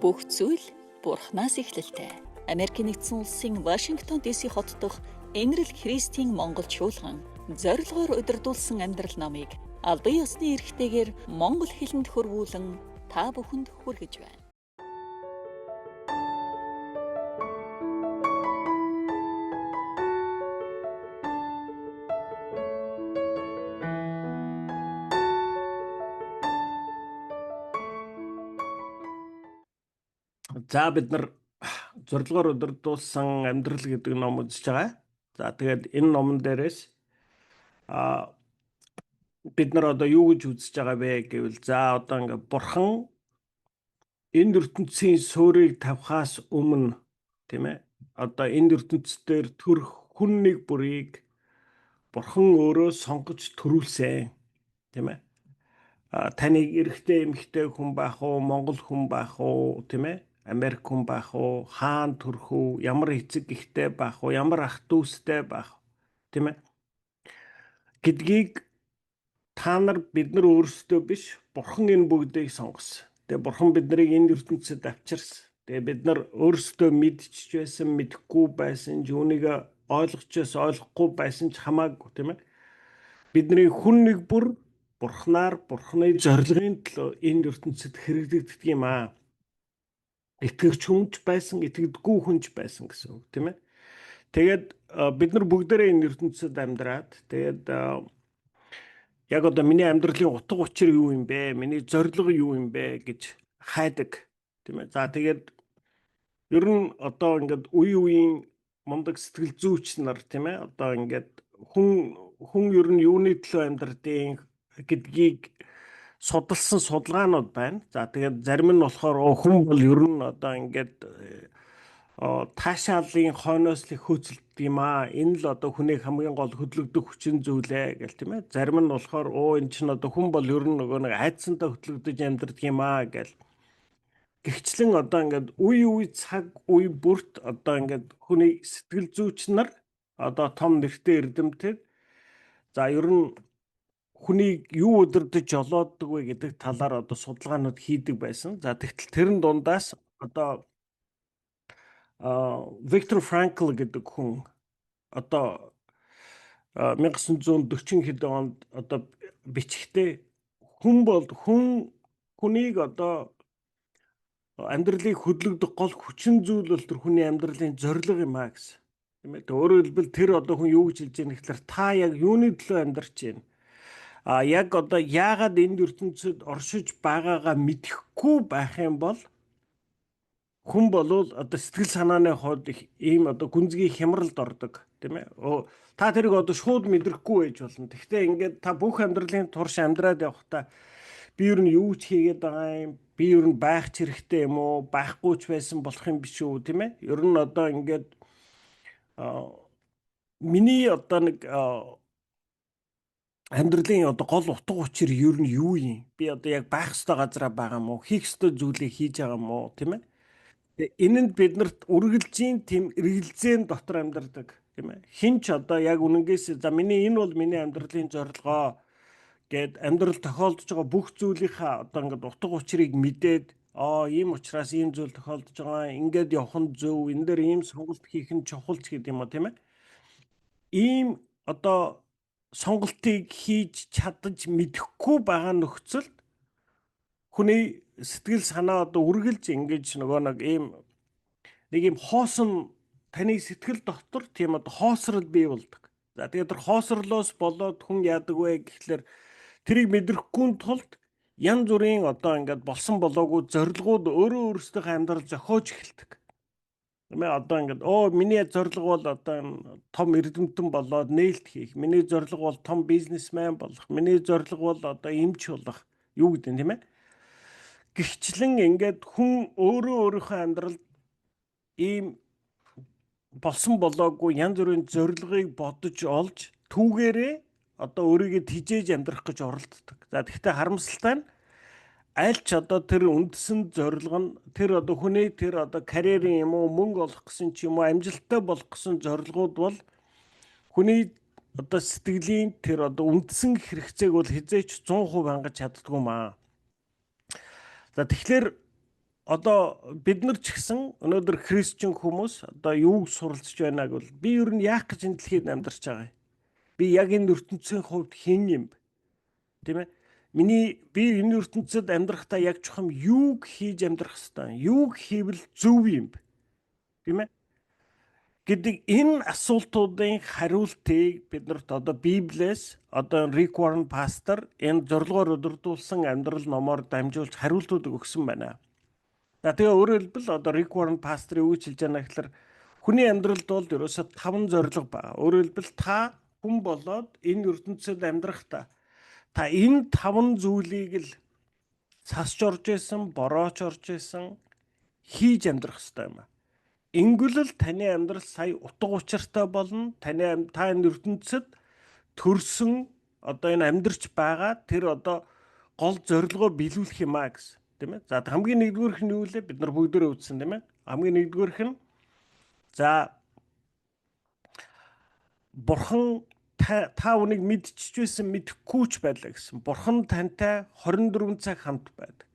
Бүх зүйл Бурханаас эхлэлтэй. Америкийн нэгдсэн улсын Вашингтон ДС хот дахь Энэрл Христийн Монгол чуулган зорилгоор удирдуулсан амьдрал номыг албан ёсны эрхтэйгээр монгол хэлэнд хөрвүүлэн та бүхэнд хүргэж байна. За бид нар зорилгоор удирдуулсан амьдрал гэдэг ном үзэж байгаа. За тэгээд энэ номон дээрээс бид нар одоо юу гэж үзэж байгаа вэ гэвэл за одоо ингээ бурхан энэ ертөнцийн суурийг тавихаас өмнө тийм ээ одоо энэ ертөнцийн төрх хүн нэг бүрийг бурхан өөрөө сонгож төрүүлсэн тийм ээ. Таныг эрэгтэй эмэгтэй хүн байх уу, монгол хүн байх уу, тийм ээ? Америк хүн байх уу, хаан төрөх үү, ямар эцэг эхтэй байх уу, ямар ах дүүстэй байх уу, тийм ээ? Гэдгийг та нар бид нар өөрсдөө биш, бурхан энэ бүгдийг сонгосон. Тэгээ бурхан биднийг энэ ертөнцид авчирсан. Тэгээ бид нар өөрсдөө мэдчихэж байсан, мэдэхгүй байсан, үүнийг ойлгочихоос ойлгохгүй байсан ч хамаагүй, тийм ээ? Бидний хүн нэг бүр бурхнаар бурхны зорилгын төлөө энэ ертөнцид хэрэглэгддэг юм аа. Итгэгч хүнч байсан, итгэдэггүй хүнч байсан гэсэн үг, тийм ээ. Тэгээд бид нар бүгдээрээ энэ ертөнцид амьдраад тэгээд яг одоо миний амьдралын утга учир юу юм бэ? Миний зорилго юу юм бэ гэж хайдаг, тийм ээ. За тэгээд ер нь одоо ингээд үе үеийн мундаг сэтгэл зүйч нар, тийм ээ. Одоо ингээд хүн ер нь юуны төлөө амьдрдیں۔ Гэдгийг судалсан судалгаанууд байна. За тэгээд зарим нь болохоор хүн бол ер нь одоо ингээд таашаалын хойноос л хөөцөлдөг юм аа. Энэ л одоо хүний хамгийн гол хөдөлгдөх хүчин зүйлээ гэл тийм ээ. Зарим нь болохоор энэ чинь одоо хүн бол ер нь нөгөө нэг айдсантай хөдөлгдөж амьдрдаг юм аа гэл. Гэхдээ одоо ингээд үе цаг үе бүрт одоо ингээд хүний сэтгэл зүйч нар одоо том нэртэй эрдэмтэд за ер нь хүнийг юу удирдах жолооддог вэ гэдэг талаар одоо судалгаанууд хийдэг байсан. За тэгтэл тэрэн дундаас одоо Виктор Франкл гэдэг хүн одоо 1940 хэд онд одоо бичгтээ хүнийг одоо амьдралыг хөдөлгөх гол хүчин зүйл бол тэр хүний амьдралын зорилго юм аа гэсэн. Тийм ээ. Өөрөөр хэлбэл тэр одоо хүн юу гэж хэлж байгаа нэхлээр та яг юуны төлөө амьдарч байна? Яг одоо яагаад энэ ертөнцид оршиж байгаагаа мэдэхгүй байх юм бол хүн болвол одоо сэтгэл санааны хойд их ийм одоо гүнзгий хямралд ордог тийм ээ. Та тэрийг одоо шууд мэдрэхгүй байж болно. Гэхдээ ингээд та бүх амьдралын турш амьдраад явахдаа би ер нь юу ч хийгээд байгаа юм, би ер нь байх ч хэрэгтэй юм уу, байхгүй ч байсан болох юм биш үү тийм ээ. Ер нь одоо ингээд миний одоо нэг амьдралын одоо гол утга учир ер нь юу юм? Би одоо яг байх ёстой газараа байгаа юм уу? Хийх ёстой зүйлийг хийж байгаа юм уу? Тийм ээ? Энэнд биднэрт үргэлжийн тийм эргэлзээний дотор амьдардаг, тийм ээ? Хин ч одоо яг үнэнгээс за энэ бол миний амьдралын зорилгоо гэд амьдрал тохиолдож байгаа бүх зүйлийнхаа одоо ингээд утга учирыг мэдээд ийм учраас ийм зүйл тохиолдож байгаа. Ингээд явах нь зөв. Энэ дээр ийм сонголт хийх нь чухал ч гэдэг юм уу, тийм ээ? Ийм одоо сонголтыг хийж чадаж мэдэхгүй байгаа нөхцөлд хүний сэтгэл санаа одоо үргэлж ингэж нөгөө нэг ийм хоосон таны сэтгэл дотор тийм одоо хоосрол бий болдог. За тэгээд тэр хоосрлоос болоод хүн яадаг вэ гэхлээр тэрийг мэдрэхгүй тулд янз бүрийн одоо ингээд болсон болоогүй зорилгууд өөрөө өөрсдийнхөө амьдрал зохиож эхэлдэг. Одоо ингээд миний зорилго бол одоо том эрдэмтэн болоод нээлт хийх. Миний зорилго бол том бизнесмен болох. Миний зорилго бол одоо эмч болох. Юу гэдэг юм тийм ээ? Гихчлэн ингээд хүн өөрийнхөө амьдралд ийм болсон болоогүй янз бүрийн зорилгыг бодож олж түүгээрээ одоо өөрийгөө тижээж амьдрах гэж оролддог. За гэхдээ харамсалтай нь аль ч одоо тэр үндсэн зорилго нь тэр одоо хүний тэр одоо карьерийн юм уу мөнгө олох гэсэн ч юм уу амжилттай болох гэсэн зорилгууд бол хүний одоо сэтгэлийн тэр одоо үндсэн хэрэгцээг бол хизээч 100% хангаж чаддгүй маа. За тэгэхээр одоо бид нар ч гэсэн өнөөдөр христчин хүмүүс одоо юуг суралцж байна гэвэл би ер нь яах гэж энэ дэлхийд амьдарч байгаа юм. Би яг энэ ертөнцийн хувьд хэн юм бэ? Тийм ээ? Би энэ ертөнцид амьдрахдаа яг чухам юуг хийж амьдрах ёстой юм? Юуг хийвэл зөв юм бэ? Тийм ээ? Гэдэг энэ асуултуудын хариултыг биднэрт одоо Библиэс одоо Рик Warren пастор энэ зорилгоор өдөрдүүлсэн амьдрал номоор дамжуулж хариултуудыг өгсөн байна. Тэгээ өөрөөр хэлбэл одоо Рик Warren пастор юу гэж хэлж байгаа гэхээр хүний амьдралд бол ерөөсө 5 зорилго байна. Өөрөөр хэлбэл та хүн болоод энэ ертөнцид амьдрахдаа та энэ 5 зүйлийг л цасч орж исэн, борооч орж исэн хийж амьдрах хэрэгтэй юм. Ингэвэл таны амьдрал сая утга учиртай болно. та энэ ертөнцид төрсөн одоо энэ амьдарч байгаа тэр одоо гол зорилгоо биелүүлэх юм а гэсэн. Тийм ээ. За хамгийн нэгдүгээрх нь юу вэ? Бид нар бүгдөө үзсэн тийм ээ. Хамгийн нэгдүгээрх нь за Бурхан та үнийг мэдчихвэсэн мэдэхгүй ч байлаа гэсэн. Бурхан тантай 24 цаг хамт байдаг.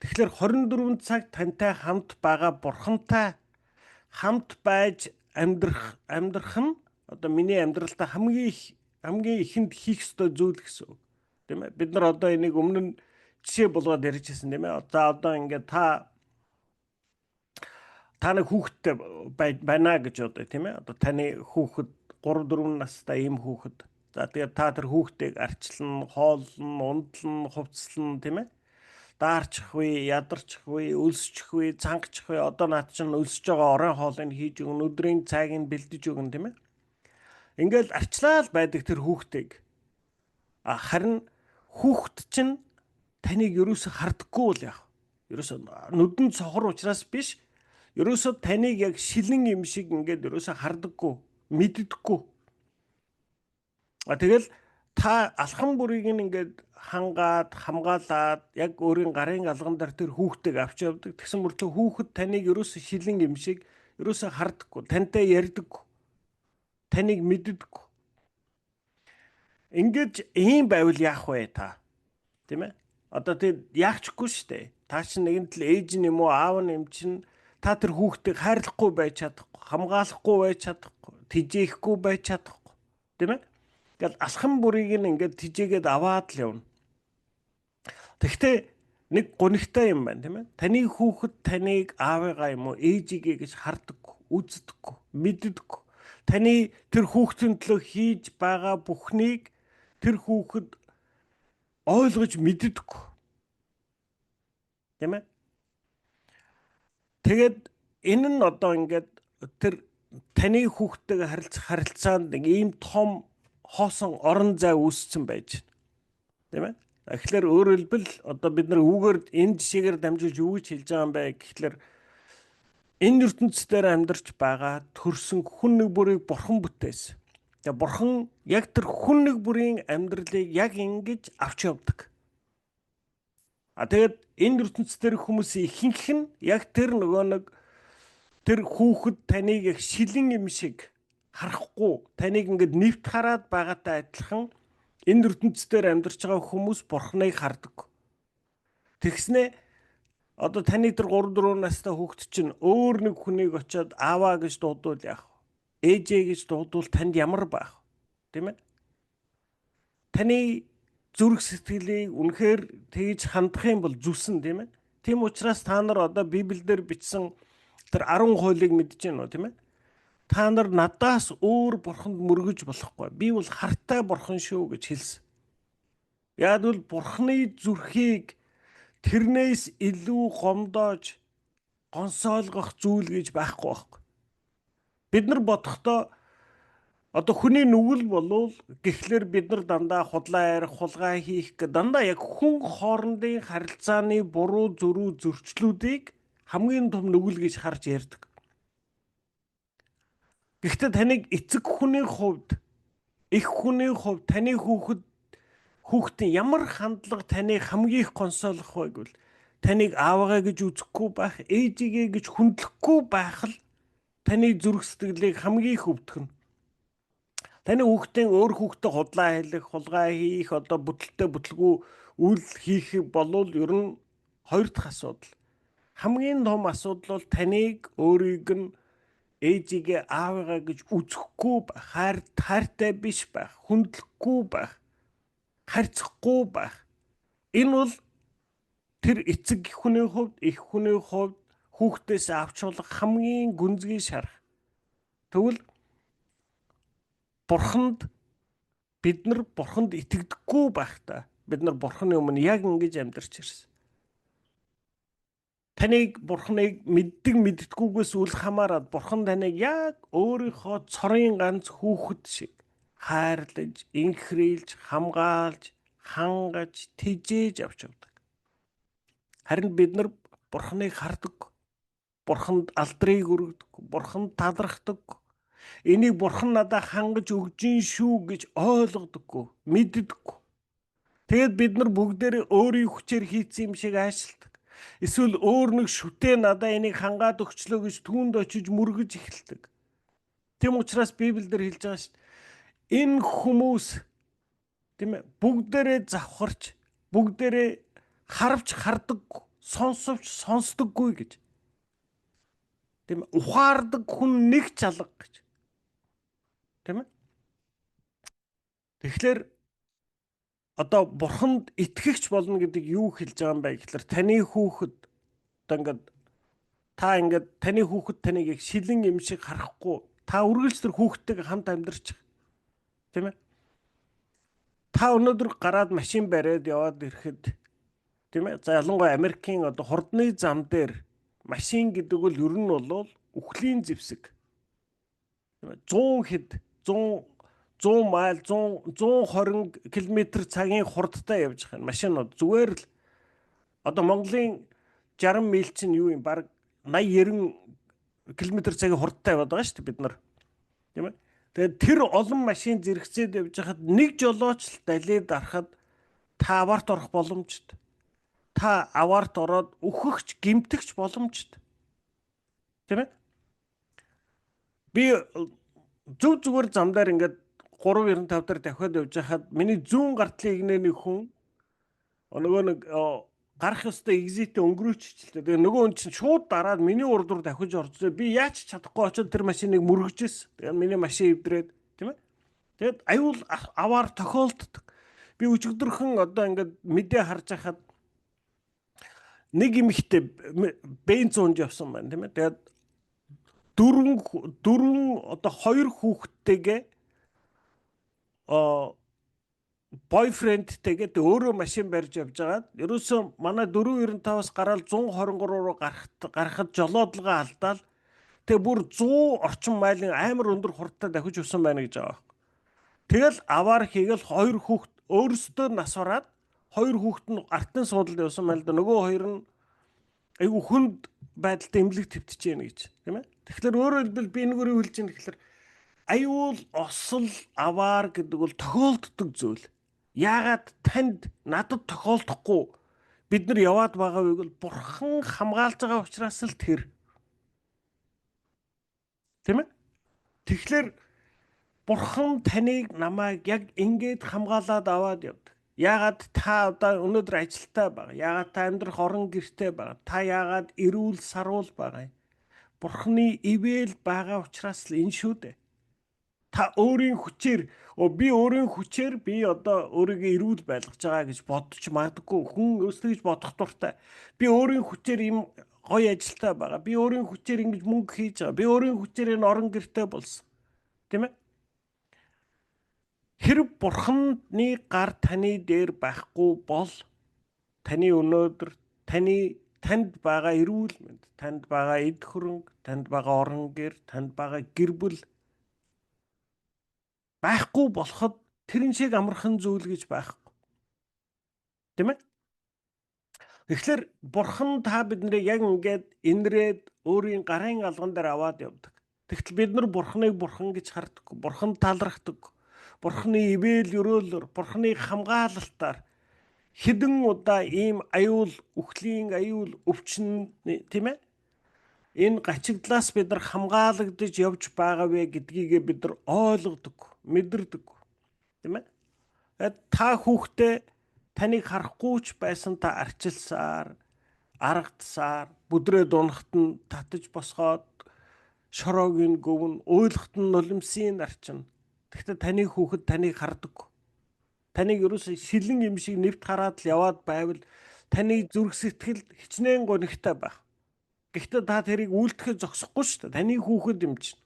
Тэгэхээр 24 цаг тантай хамт байгаа Бурхантай хамт байж амьдрах нь одоо миний амьдралдаа хамгийн ихэнд хийх ёстой зүйл гэсэн үг. Тийм ээ. Бид нар одоо энийг өмнө нь жишээ болгоод ярьжсэн тийм ээ. За одоо ингээд та нэг хүүхэдтэй байна гэж одоо тийм ээ. Одоо таны хүүхэд 3-4 настай ийм хүүхэд. За тэгээд та тэр хүүхдийг арчлан, хооллон, ундлан, хувцлан тийм ээ. Даарчих вэ, ядарчих вэ, өлсчих вэ, цангачих вэ? Одоо наад чинь өлсөж байгаа оройн хоолыг хийж өгнө, өдрийн цайг бэлдэж өгнө тийм ээ. Ингээл арчлаа л байдаг тэр хүүхдийг. Харин хүүхд чинь таныг ерөөсө хардаггүй л яах. Ерөөсө нүдэн цохор учраас биш. Ерөөсө таныг яг шилэн юм шиг ингээд ерөөсө хардаггүй, мэддэггүй. Тэгэл та алхам бүрийг ингээд хангаад, хамгаалаад яг өөрийн гарын алган дээр тэр хүүхдийг авч явдаг. Тэгсэн мөртлөө хүүхэд таныг ерөөсө шилэн юм шиг ерөөсө хардаггүй, тантай ярьдаггүй. Таныг мэддэггүй. Ингээд ийм байвал яах вэ та? Тийм ээ? Одоо тэг яахчгүй шүү дээ. Та чинь нэгэн тал ээж нь юм уу, аав нь юм чинь та тэр хүүхдийг хайрлахгүй байж чадахгүй, хамгаалахгүй байж чадахгүй, тэжээхгүй байж чадахгүй. Тийм ээ? Гэтэл алхам бүрийг ингээд тэжээгээд аваад л явна. Тэгэхдээ нэг гонигтай юм байна, тийм ээ? Таны хүүхэд таныг аавыгаа юм уу, ээжигээ гэж хардаггүй, үздэггүй, мэддэггүй. Таны тэр хүүхдийн төлөө хийж байгаа бүхнийг тэр хүүхэд ойлгож мэддэггүй. Тийм ээ? Тэгээд энэ нь одоо ингээд тэр таны хүүхдтэйгээ харилцах харилцаанд нэг ийм том хоосон орон зай үүссэн байж байна. Тийм ээ? Тэгэхээр өөрөөр хэлбэл одоо бид нар үүгээр энэ жишээгээр дамжуулж юу гэж хэлж байгаа юм бэ гэхлээр энэ ертөнцийн амьдарч байгаа төрсөн хүн нэг бүрийг Бурхан бүтээсэн. Тэгээ Бурхан яг тэр хүн нэг бүрийн амьдралыг яг ингэж авч явдаг. Тэгээд энэ ертөнцийн хүмүүсийн ихэнх нь яг тэр нөгөө нэг тэр хүүхэд таныг яг шилэн юм шиг харахгүй, таныг ингээд нэвт хараад байгаатай адилхан энэ ертөнцийн амьдарч байгаа хүмүүс Бурханыг хардаг. Тэгснээ одоо таны тэр 3-4 настай хүүхэд чинь өөр нэг хүнийг очиод ааваа гэж дуудвал яах вэ? Ээжээ гэж дуудвал танд ямар байх вэ? Тийм ээ? Таны зүрх сэтгэлийг үнэхээр тэгж хандах юм бол зүсэн тийм ээ? Тийм учраас та нар одоо Библиэлд бичсэн тэр 10 хуулийг мэдж байна уу тийм ээ? Та нар надаас өөр Бурханд мөргөж болохгүй. Би бол хартай Бурхан шүү гэж хэлсэн. Яг л Бурханы зүрхийг тэрнээс илүү гомдоож гонсойлгох зүйл гэж байхгүй байхгүй. Бид нар бодохдоо одоо хүний нүгэл болвол гэхлээр бид нар дандаа худлаа ярих, хулгай хийх гэх дандаа яг хүн хоорондын харилцааны буруу зөрүү зөрчлүүдийг хамгийн том нүгэл гэж харж ярьдаг. Гэхдээ таныг эцэг хүний хувьд, их хүний хувьд таны хүүхдийн ямар хандлага таныг хамгийн их гонсойлох вэ гэвэл таныг аавгаа гэж үзэхгүй байх, ээжигээ гэж хүндлэхгүй байх л таны зүрх сэтгэлийг хамгийн их өвдгөн. Таны хүүхдийн өөр хүүхдэд худлаа хэлэх, хулгай хийх, одоо бүтэлтэй бүтлгүй үйл хийх болвол ер нь хоёр дахь асуудал. Хамгийн том асуудал бол таныг өөрийг нь ээжигээ аавыгаа гэж үзэхгүй байх, хайртай биш байх, хүндлэхгүй байх, харьцахгүй байх. Энэ бол тэр эцэг хүний хувьд, эх хүний хувьд хүүхдээс авч болох хамгийн гүнзгий шарах. Тэгвэл бид нар бурханд итгэдэггүй байхдаа бид нар бурханы өмнө яг ингэж амьдарч ирсэн. Таныг бурханыг мэддэггүйгээс үл хамааран бурхан таныг яг өөрийнхөө цорын ганц хүүхэд шиг хайрлаж, инхрийлж, хамгаалж, хангаж, тэжээж авч явдаг. Харин бид нар бурханыг хардаг. Бурханд алдрыг өргөдөг, бурханд талархдаг. Энийг бурхан надад хангаж өгж ин шүү гэж ойлгодоггүй, мэддэггүй. Тэгэд бид нар бүгдээрээ өөрийн хүчээр хийцэн юм шиг аашилдаг. Эсвэл өөр нэг шүтээ надад энийг хангаад өгчлөө гэж түүнд очиж мөргөж эхэлдэг. Тэм учраас Библиэлд хэлж байгаа шүү дээ. Энэ хүмүүс тийм ээ бүгдээрээ завхарч, бүгдээрээ харвч хардаггүй, сонсовч сонсдоггүй гэж. Тийм ээ ухаардаг хүн нэг ч алга гэж. Тийм ээ. Тэгэхээр одоо бурханд итгэгч болно гэдэг юу хэлж байгаа юм бэ гэхээр таны хүүхэд одоо ингээд таны хүүхэд таныг их шилэн юм шиг харахгүй та үргэлж тэр хүүхдтэйгээ хамт амьдарч байгаа. Тийм ээ. Та өнөөдөр гараад машин бариад яваад ирэхэд тийм ээ. За ялангуяа Америкийн одоо хурдны зам дээр машин гэдэг бол ер нь бол үхлийн зэвсэг. 100 хэд 100 майл 120 км/цагийн хурдтай явж байгаа машинууд зүгээр л одоо Монголын 60 миль чинь юу юм баг 80 90 км/цагийн хурдтай яваад байгаа шүү дээ бид нар. Тийм ээ. Тэгээд тэр олон машин зэрэгцээд явж хахад нэг жолооч л далид арахад та аварт орох боломжтой. Та аварт ороод үхэгч, гэмтэгч боломжтой. Тийм ээ. Би зүгээр замдаар ингээд 395 дээр давхиад явж хахад миний зүүн гартлын игнэний хүн нөгөө нэг гарах ёстой экзитээ өнгөрөөчихлээ. Тэгээ нөгөө хүн чинь шууд дараад миний урд руу давхиж орчихлоо. Би яаж чадахгүй очоод тэр машиныг мөргөжсэн. Тэгээ миний машин эвдрээд тийм ээ. Тэгээд аюул аваар тохиолддог. Би өчигдөрхөн одоо ингээд мэдээ харж хахад нэг эмэгтэй бенз унж явсан байна тийм ээ. Тэгээд дөрвөн одоо 2 хүүхэдтэйгээ бойфрендтэйгээ өөрөө машин барьж явж байгаад ерөөсөө манай 495-аас гараад 123 руу гарахад жолоодлогоо алдаал тэгээ бүр 100 орчим майлын амар өндөр хурдтай давхиж явсан байна гэж байгаа. Тэгэл аваар хийгээл 2 хүүхэд өөрсдөө нас бараад 2 хүүхэд нь артын суудалд явсан байна л да. Нөгөө хоёр нь айгу хүнд байдалтай эмнэлэг твтэж гэнэ гэж тийм ээ. Тэгэхээр өөрөөр хэлбэл би энэгээр хэлж байгаа гэхээр аюул осол аваар гэдэг бол тохиолддог зүйл. Яагаад танд надад тохиолдохгүй бид нар яваад байгаа вэ гэвэл бурхан хамгаалж байгаа учраас л тэр. Тийм ээ. Тэгэхээр бурхан таныг намайг яг ингээд хамгаалаад аваад явдаг. Яагаад та одоо өнөөдөр ажилтаа байгаа? Яагаад та амьдрах орон гэртээ байгаа? Та яагаад эрүүл саруул байгаа юм? Бурханы ивэл байгаа учраас л энэ шүү дээ. Та өөрийн хүчээр би одоо өөрийгөө эрүүл байлгаж байгаа гэж бодож магадгүй. Хүн өөрсдөө гэж бодох дуртай. Би өөрийн хүчээр ийм гоё ажилтаа байгаа. Би өөрийн хүчээр ингэж мөнгө хийж байгаа. Би өөрийн хүчээр энэ орон гэртээ болсон. Тийм ээ? Хэрэг бурханы гар таны дээр байхгүй бол таны өнөөдөр танд байгаа эрүүл мэнд, танд байгаа эд хөрөнгө, танд байгаа орон гэр, танд байгаа гэр бүл байхгүй болоход тэрэн шиг амархан зүйл гэж байхгүй. Тийм ээ? Тэгэхээр бурхан та биднийг яг ингээд инрээд өөрийн гарын алган дээр аваад явдаг. Тэгтэл бид нар бурханыг бурхан гэж хардаггүй. Бурхан талархдаг. Бурханы ивэл өрөөлөөр, бурханы хамгаалалтаар хэдэн удаа ийм аюул, үхлийн аюул өвчин тийм ээ? Энэ гачигдлаас бид нар хамгаалагдаж явж байгаа вэ гэдгийг бид нар ойлгодог, мэдэрдэг. Тийм ээ? Та хүүхдээ таныг харахгүй ч байсан та арчилсаар, аргадсаар, бүдрээ дуунахт нь татаж босгоод шороогийн гөвн уйлахт нь нулимсын нарчин. Гэхдээ таны хүүхэд таныг хардаг. Таныг ерөөсөө шилэн юм шиг нэвт хараад л яваад байвал таны зүрх сэтгэл хичнээн гонигтай байх. Гэхдээ та тэрийг үйлдэхээ зогсохгүй шүү дээ. Таны хүүхэд юм чинь.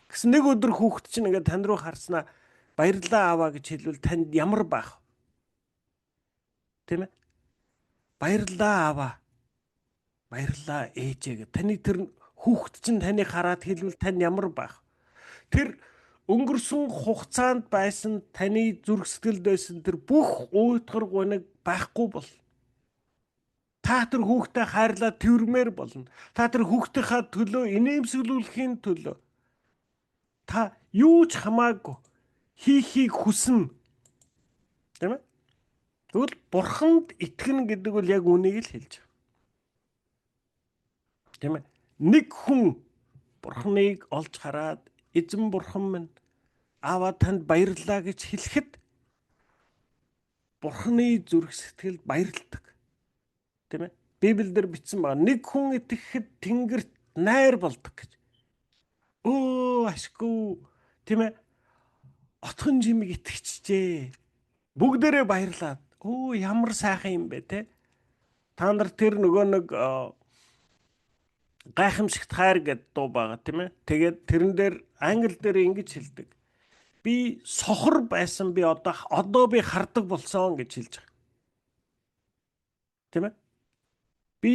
Гэсэн нэг өдөр хүүхэд чинь ингээд тань руу харснаа баярлалаа аваа гэж хэлвэл танд ямар байх? Тийм ээ? Баярлалаа аваа. Баярлалаа ээжээ гэж. Таны тэр хүүхэд чинь таныг хараад хэлвэл танд ямар байх? Тэр өнгөрсөн хугацаанд байсан таны зүрх сэтгэлд байсан тэр бүх уйтгар гуниг байхгүй бол та тэр хүүхдээ хайрлаа тэрмээр болно. Та тэр хүүхдийнхаа төлөө инээмсэглүүлэхийн төлөө та юу ч хамаагүй хийхийг хүснэ. Тийм ээ? Тэгвэл бурханд итгэнэ гэдэг бол яг үнийг л хэлж байгаа. Тийм ээ? Нэг хүн бурханыг олж хараад эзэн бурхан минь аваа танд баярлалаа гэж хэлэхэд бурханы зүрх сэтгэлд баярлдаг. Тийм ээ? Библиэлд бичсэн байна. Нэг хүн итгэхэд тэнгэрт найр болдог гэж. Өө ашгүй. Тийм ээ? Отхон жимиг итгэжчээ. Бүгдээрээ баярлаад. Өө ямар сайхан юм бэ те. Та нар тэр нөгөө нэг гайхамшигт хайр гэдэг дуу байгаа тийм ээ. Тэгээд тэрэн дээр англи дээр ингэж хэлдэг. Би сохор байсан би одоо би хардаг болсон гэж хэлж байгаа. Тийм ээ. Би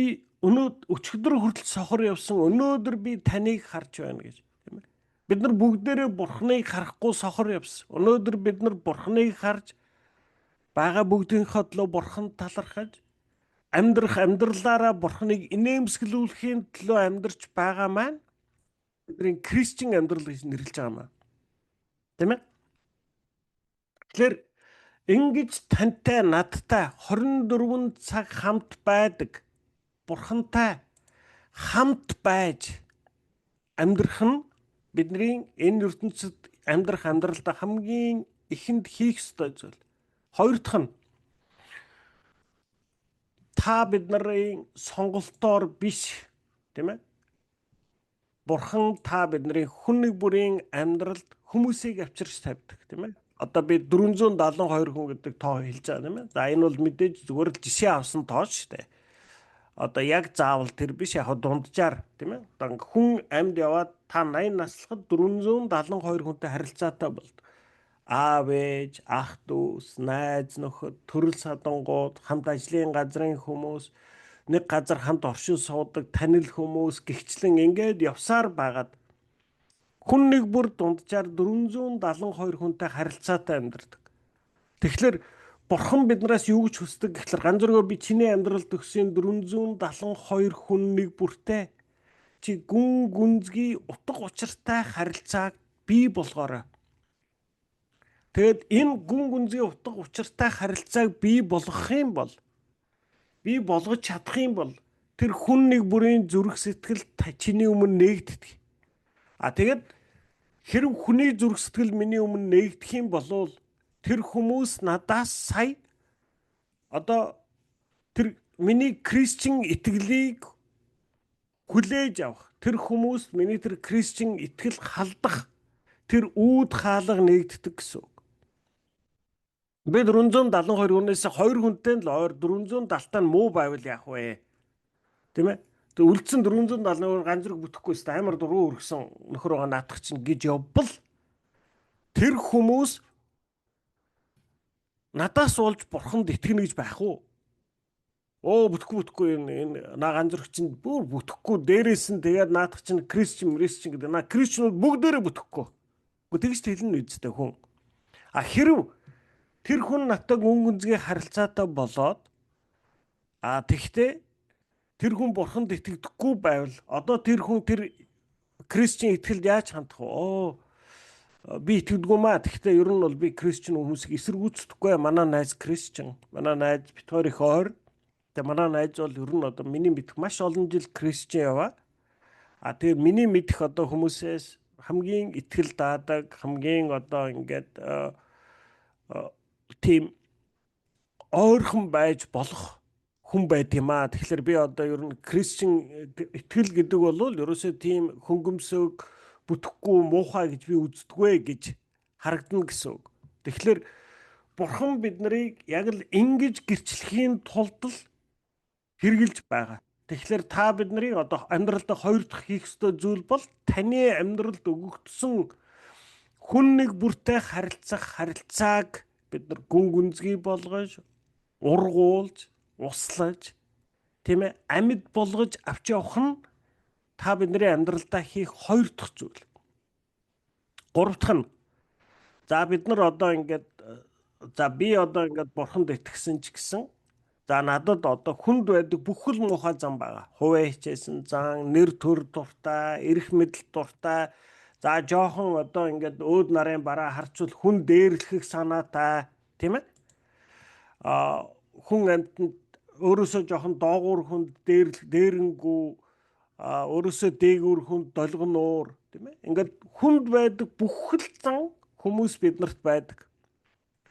өчигдөр хүртэл сохор явсан. Өнөөдөр би таныг харж байна гэж. Тийм ээ. Бид нар бүгдээрээ бурхныг харахгүй сохор явсан. Өнөөдөр бид нар бурхныг харж байгаа бүгдийнхөө төлөө бурханд талархаж амьдрах амьдралаараа бурхныг инээмсэглүүлэхийн төлөө амьдарч байгаа маань бидний Кристийн амьдрал гэж нэрлэж байгаа маань. Тийм ээ? Тэгэхээр ингэж тантай надтай 24 цаг хамт байдаг бурхантай хамт байж амьдрах нь бидний энэ ертөнцид амьдрах амьдралдаа хамгийн ихэнд хийх ёстой зүйл. Хоёр дахь нь та бидний сонголтоор биш тийм ээ. Бурхан та бидний хүн нэг бүрийн амьдралд хүмүүсийг авчирч тавьдаг тийм ээ. Одоо би 472 хүн гэдэг тоо хэлж байгаа тийм ээ. За энэ бол мэдээж зүгээр л жишээ авсан тоо шүү дээ. Одоо яг заавал тэр биш яг дунджаар тийм ээ. Одоо хүн амьд яваад та 80 наслахад 472 хүнтэй харилцаатай болдог. Аав ээж, ах дүүс, найз нөхөд, төрөл садангууд, хамт ажлын газрын хүмүүс, нэг газар хамт оршин суудаг танил хүмүүс гихчлэн ингээд явсаар байгаад хүн нэг бүр дунджаар 472 хүнтэй харилцаатай амьдардаг. Тэгэхээр бурхан биднээс юу гэж хүсдэг гэхэлэр ганц зөргөө би чиний амьдралд өгсөн 472 хүн нэг бүртээ чи гүн гүнзгий утга учиртай харилцааг бий болгоорой. Тэгэд энэ гүн гүнзгий утга учиртай харилцааг бий болгох юм бол бий болгож чадах юм бол тэр хүн нэг бүрийн зүрх сэтгэл чиний өмнө нээгддэг. Тэгээд хэрв хүний зүрх сэтгэл миний өмнө нээгдэх юм бол тэр хүмүүс надаас сая одоо тэр миний Кристийн итгэлийг хүлээж авах тэр хүмүүс миний тэр Кристийн итгэл халдах тэр үүд хаалга нээгддэг гэсэн. Би 472 хүнээс 2 хүнтэй л ойр 470-тай нь муу байвал яах вэ? Тийм ээ? Тэг үлдсэн 470-аар ганц зэрэг бүтэхгүйс амар дуруу өргсөн нөхөр байгаа наадах чинь гэж явбал тэр хүмүүс надаас болж бурханд итгэнэ гэж байх уу? Бүтэхгүй энэ ганц зэрэг чинь бүр бүтэхгүй дээрээс нь тэгээд наадах чинь Кристийн гэдэг. Кристчнүүд бүгдээрээ бүтэхгүй. Тэгж хэлнэ үстэй хүн. Хэрв тэр хүн надтай гүн гүнзгий харилцаатай болоод тэгтээ тэр хүн бурханд итгэдэггүй байвал одоо тэр хүн тэр Кристийн итгэлд яаж хандах вэ? Би итгэдэггүй маа. Тэгтээ ер нь бол би Кристийн хүмүүсийг эсэргүүцэхгүй. Манай найз Кристийн, манай найз битгаар их ойр. Тэгээ манай найз бол ер нь одоо миний мэдэх маш олон жил Кристийн яваа. Тэгээ миний мэдэх одоо хүмүүсээс хамгийн итгэл даадаг, хамгийн одоо ингээд тийм ойрхон байж болох хүн байт юм аа. Тэгэхээр би одоо ер нь Кристиан итгэл гэдэг бол ерөөсөө тийм хөнгөмсөг бүтэхгүй муухай гэж би үздэггүй гэж харагдана гэсэн үг. Тэгэхээр Бурхан бид нарыг яг л ингэж гэрчлэхийн тулд л хэрглэж байгаа. Тэгэхээр та бид нарыг одоо амьдралдаа хоёр дахь хийх ёстой зүйл бол таны амьдралд өгөгдсөн хүн нэг бүртэй харилцах харилцааг бид нар гүн гүнзгий болгож, ургуулж, услаж, тийм ээ, амьд болгож авч явах нь та бидний амьдралдаа хийх хоёр дахь зүйл. Гурав дахь нь за бид нар одоо ингээд би одоо ингээд бурханд итгэсэн ч гэсэн за надад одоо хүнд байдаг бүх л муухай зам байгаа. Хувиа хичээсэн зан, нэр төр дуртай, эрх мэдэл дуртай. За жоохон одоо ингээд өөд нарын бараа харцвал хүн дээрлэх санаатай, тийм ээ? Хүн амьтанд өөрөөсөө жоохон доогуур хүнд дээрэнгүү, өөрөөсөө дээгүүр хүнд долгоноор, тийм ээ? Ингээд хүнд байдаг бүх л зан хүмүүс биднэрт байдаг.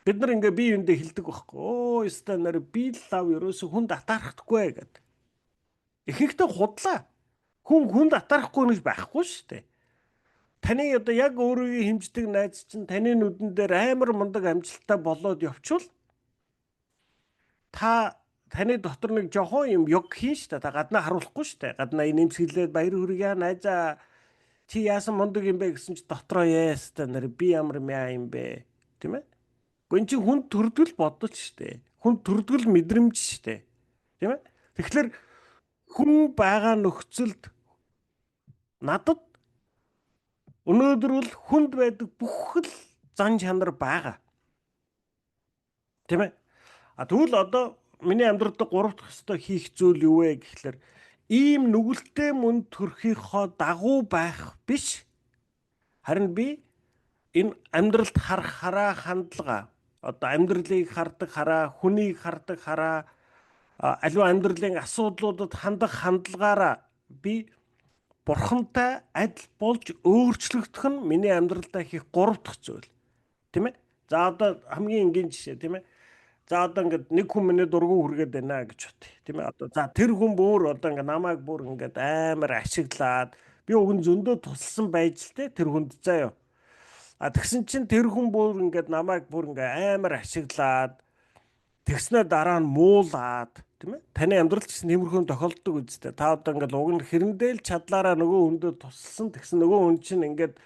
Бид нар ингээ бие биендээ хэлдэг байхгүй. Оо, ёстой нэр би л лав ерөөсө хүнд атаархдаггүй гэдэг. Ихэнхдээ худлаа. Хүнд атаарахгүй гэж байхгүй шүү дээ. Таны одоо яг өөрийгөө хэмждэг найз чинь таны нүдэн дээр амар мундаг амжилттай болоод явчвал таны дотор нэг жоохон юм ёг хийн шүү дээ. Та гаднаа харуулахгүй шүү дээ. Гаднаа нэмсгэлээд баяр хүргье найзаа чи яасан мундаг юм бэ гэсэн чи дотроо яастай нэр би ямар мяа юм бэ, тийм ээ? Гүн чи хүн төрдгөл бодож штэ. Хүн төрдгөл мэдрэмж штэ. Тийм ээ? Тэгэхээр хүн байгаа нөхцөлд надад өнөөдөр бол хүнд байдаг бүх л зан чанар байгаа. Тийм ээ? Тэгвэл одоо миний амьдралд 3 дахь ёстой хийх зүйл юу вэ гэхлээр ийм нүгэлтэй мөн төрхийнхөө дагуу байх биш. Харин би энэ амьдралд харах хараа хандлага одоо амьдралыг хардаг хараа, хүнийг хардаг хараа, аливаа амьдралын асуудлуудад хандах хандлагаараа би бурхантай адил болж өөрчлөгдөх нь миний амьдралдаа хийх 3 дахь зүйл. Тийм ээ? За одоо хамгийн энгийн жишээ, тийм ээ? За одоо ингээд нэг хүн миний дургу хүргээд байна гэж бод. Тийм ээ? Одоо за тэр хүн бүр одоо ингээд намайг бүр ингээд амар ашиглаад би уг нь зөндөө тусалсан байж л те тэр хүнд заяа. Тэгсэн чинь тэр хүн бүр ингээд намайг бүр ингээд амар ашиглаад тэгснээр дараа нь муулаад, тийм ээ? Таны амьдралд ч нэмэрхүүн тохиолддог үстэй. Та одоо ингээд уг нь хэрэндээ л чадлаараа нөгөө хүндээ тусалсан тэгсэн нөгөө хүн чинь ингээд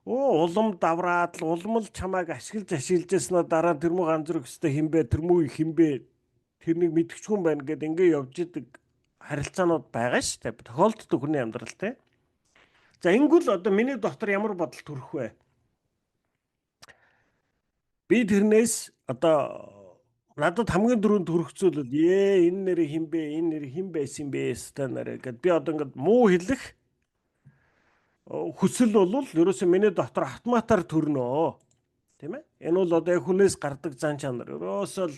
улам давраад л улам л чамайг ашиглаж яснаа дараа тэр муу ганц зэрэг өстэй хинбэ тэр муу хинбэ тэрнийг мэдчихгүй байна гэд ингээд явж идэг харилцаанууд байгаа шүү дээ. Тохиолддог хүний амьдрал те. За ингэвэл одоо миний дотор ямар бодол төрөх вэ? Би тэрнээс одоо надад хамгийн дөрөнд төрөх зүйл бол энэ нэр хинбэ энэ нэр хин байсан бэ ста нэр гэд би одоо ингээд муу хэлэх хүсэл бол ерөөсөө миний дотор автоматар төрнөө. Тийм ээ? Энэ бол одоо хүнээс гардаг зан чанар. Ерөөсөө л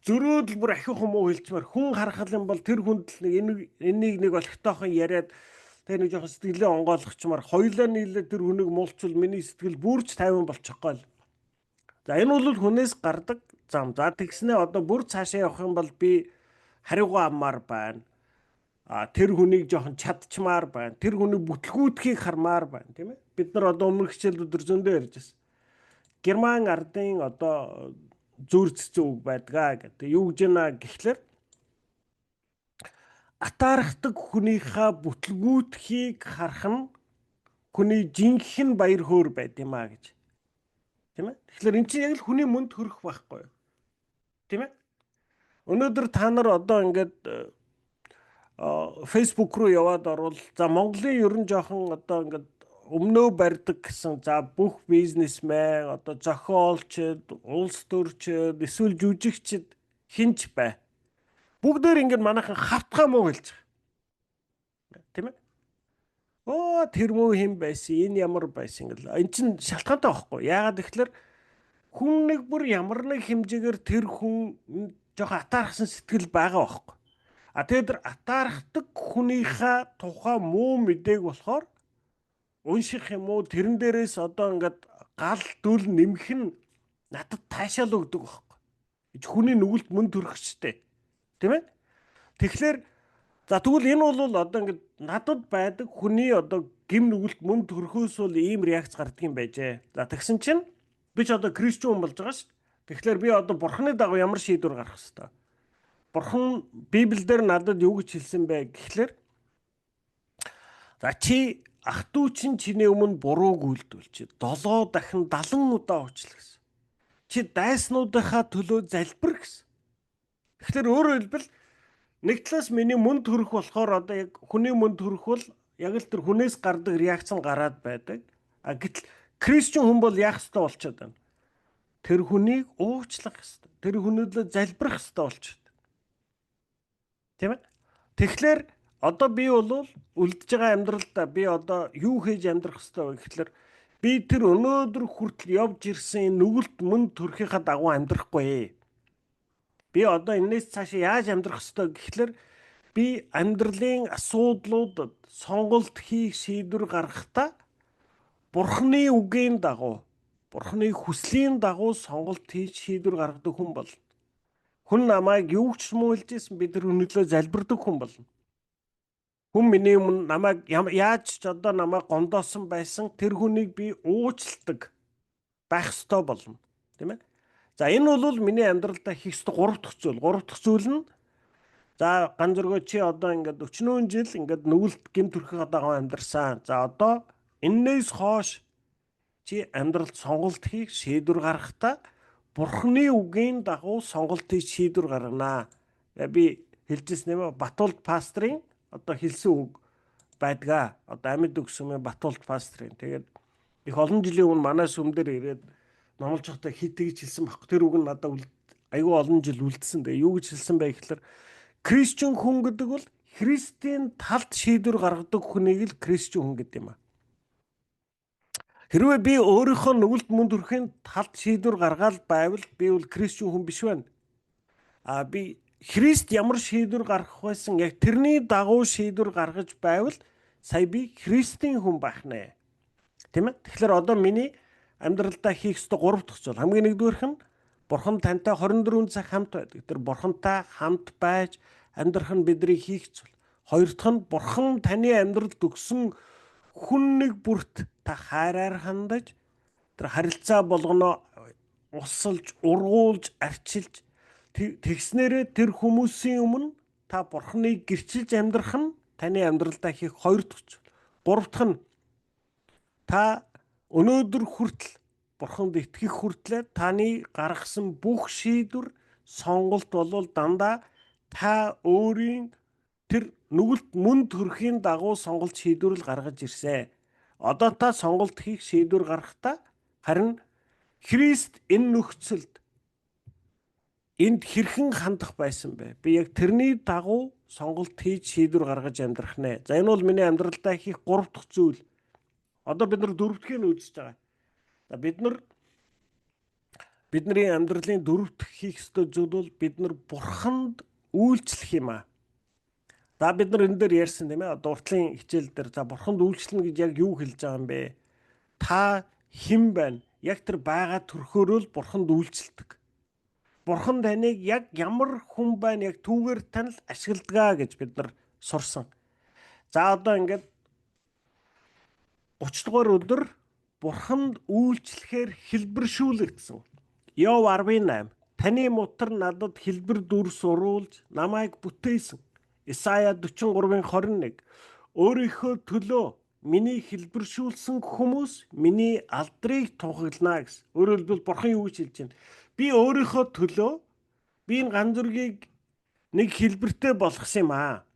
зөрөөд л бүр ахиухан муу хэлчмээр хүн харахад юм бол тэр хүнд энийг нэг олигтойхон яриад тэр нэг жоохон сэтгэлээ онгойлгочмаар хоёлаа нийлээ тэр хүнийг муулчвал миний сэтгэл бүрч тайван болчихгоо л. За энэ бол хүнээс гардаг зам. За тэгснээ одоо бүр цаашаа явах юм бол би хариугаа аммаар байна. Тэр хүнийг жоохон чадчмаар байна. Тэр хүнийг бүтлгүүдхийг хармаар байна, тийм ээ? Бид нар одоо өмнөх хичээлүүд зөндөө ярьж байсан. Герман ардын одоо зүр цэцэн үг байдгаа гэдэг. Юу гэж нэ гэхлээр атаархдаг хүнийхээ бүтлгүүдхийг харах нь хүний жинхэнэ баяр хөөр байд юм а гэж. Тийм ээ? Тэгэхээр эн чинь яг л хүний мөнд хөрөх байхгүй юу? Тийм ээ? Өнөөдөр та нар одоо ингээд Facebook руу яваад орвол за Монголын ер нь жоохон одоо ингээд өмнөө барьдаг гэсэн за бүх бизнесмен одоо зохиолчд, улс төрчид, эсвэл жүжигчид хинч бай. Бүгдээр ингээд манайхан хавтгай муу хэлж байгаа. Тийм ээ? Тэр муу хин байсан, энэ ямар байсан гэл. Эн чинь шалтгаантай байхгүй. Яагаад гэвэл хүн нэг бүр ямар нэг хэмжээгээр тэр хүн жоохон атаархсан сэтгэл байгаа байхгүй. Тэгээд атаархдаг хүнийхээ тухай муу мэдээг болохоор унших юм уу тэрэн дээрээс одоо ингээд гал дүл нэмэх нь надад таашаал өгдөг байхгүй. Хүний нүгэлт мөн төрөхчтэй. Тийм ээ? Тэгэхээр за тэгвэл энэ бол одоо ингээд надад байдаг хүний одоо гим нүгэлт мөн төрхөөс бол ийм реакц гардаг юм байжээ. За тэгсэн чинь би ч одоо Кристиан хүн болж байгаа шүү дээ. Тэгэхээр би одоо Бурхны дагуу ямар шийдвэр гаргах хэвээр. Бурхан Библиэлд надад юу гэж хэлсэн бэ гэхлээр за чи ах トゥ чинь чиний өмнө бурууг үйлдүүлчих. 7 дахин 70 удаа уучлах гэсэн. Чи дайснуудынхаа төлөө залбир гэсэн. Тэгэхээр өөрөөр хэлбэл нэг талаас миний мөн төрөх болохоор одоо яг хүний мөн төрөх бол яг л тэр хүнээс гардаг реакц гараад байдаг. А гэтэл Кристиан хүн бол яах ёстой болчиход байна. Тэр хүнийг уучлах ёстой. Тэр хүнөөдөө залбирах ёстой болчиход. Тийм ээ. Тэгэхээр одоо би бол үлдэж байгаа амьдралдаа би одоо юу хийж амьдрах ёстой вэ гэхэлэр би тэр өнөөдөр хүртэл явж ирсэн нүгэлт мөн төрхийнхаа дагуу амьдрахгүй. Би одоо энэс цаашаа яаж амьдрах ёстой гэхэлэр би амьдралын асуудлуудад сонголт хийх шийдвэр гаргахдаа Бурхны үгийн дагуу, Бурхны хүслийн дагуу сонголт хийж шийдвэр гаргадаг хүн бол хүн намайг юу ч юм уу хэлж ийсэн би тэр өнөглөө залбирдаг хүн болно. Хүн миний өмнө намайг яаж ч одоо намайг гондоосон байсан тэр хүнийг би уучладаг байх ёстой болно. Тийм ээ. За энэ бол миний амьдралдаа хийх ёстой 3 дахь зүйл. 3 дахь зүйл нь за ганцөргөө чи одоо ингээд 40 жил ингээд нүгэлт гим төрхөд байгаа амьдарсан. За одоо энээс хойш чи амьдралд сонголт хийх шийдвэр гаргахдаа Бурхны үгийн дагуу сонголт хийж шийдвэр гарганаа. Би хэлжсэн юм аа Батуулд пастрын одоо хэлсэн үг байдгаа. Одоо амьд өгсөн юм Батуулд пастрын. Тэгээд их олон жилийн өмнө манай сүм дээр ирээд номлож байхдаа хит гэж хэлсэн баг. Тэр үг нь надад айгүй олон жил үлдсэн. Тэгээ юу гэж хэлсэн бэ гэхэлэр Кристиан хүн гэдэг бол Христийн талд шийдвэр гаргадаг хүнийг л Кристиан хүн гэдэг юм аа. Хэрвээ би өөрийнхөө нүгэлт мөн төрхийн талд шийдвэр гаргаад байвал би бол Кристиан хүн биш байна. Би Христ ямар шийдвэр гаргах байсан яг тэрний дагуу шийдвэр гаргаж байвал сая би Христийн хүн байх нэ. Тийм ээ. Тэгэхээр одоо миний амьдралдаа хийх ёстой 3 дахь зүйл. Хамгийн нэгдүгээрх нь Бурхан тантай 24 цаг хамт байдаг. Тэр Бурхантай хамт байж амьдрах нь бидний хийх зүйл. Хоёр дахь нь Бурхан таны амьдралд өгсөн хүн нэг бүрт та хайраар хандаж тэр харилцаа болгоно усалж, ургуулж, арчилж тэгснээрээ тэр хүмүүсийн өмнө та Бурханыг гэрчилж амьдрах нь таны амьдралдаа хийх 2 дахь зүйл. 3 дахь нь та өнөөдөр хүртэл Бурханд итгэх хүртлээр таны гаргасан бүх шийдвэр сонголт болвол дандаа та өөрийн тэр нүгэлт мөн төрхийн дагуу сонголт шийдвэрл гаргаж ирсэн. Одоо та сонголт хийх шийдвэр гаргахдаа харин Христ энэ нөхцөлд энд хэрхэн хандах байсан бэ? Би яг тэрний дагуу сонголт хийж шийдвэр гаргаж амьдрах нэ. За энэ бол миний амьдралдаа хийх 3 дахь зүйл. Одоо бид нар 4 дахьыг үзэж байгаа. За бидний амьдралын 4 дахь хийх ёстой зүйл бол бид нар Бурханд үйлчлэх юм аа. За бид нар энэ дээр ярьсан тийм ээ. Одоо уртлын хичээл дээр за Бурханд үйлчлэнэ гэж яг юу хэлж байгаа юм бэ? Та хэн байна? Яг тэр байгаа төрхөөрөө л Бурханд үйлчлдэг. Бурхан таныг яг ямар хүн байна яг түүгээр танил ашигладаг гэж бид нар сурсан. За одоо ингээд 30 дугаар өдөр Бурханд үйлчлэхээр хэлбэршүүлэгдсэн. Йов 18. Таны мутар надад хэлбэр дүр суруулж намайг бүтээсэн. Исая 43:21. Өөрийнхөө төлөө миний хэлбэршүүлсэн хүмүүс миний алдрыг тунхаглана гэсэн. Өөрөөр хэлбэл Бурхан юу гэж хэлж байна? Би өөрийнхөө төлөө би энэ ганцүргийг нэг хэлбэртэй болгосон юм аа.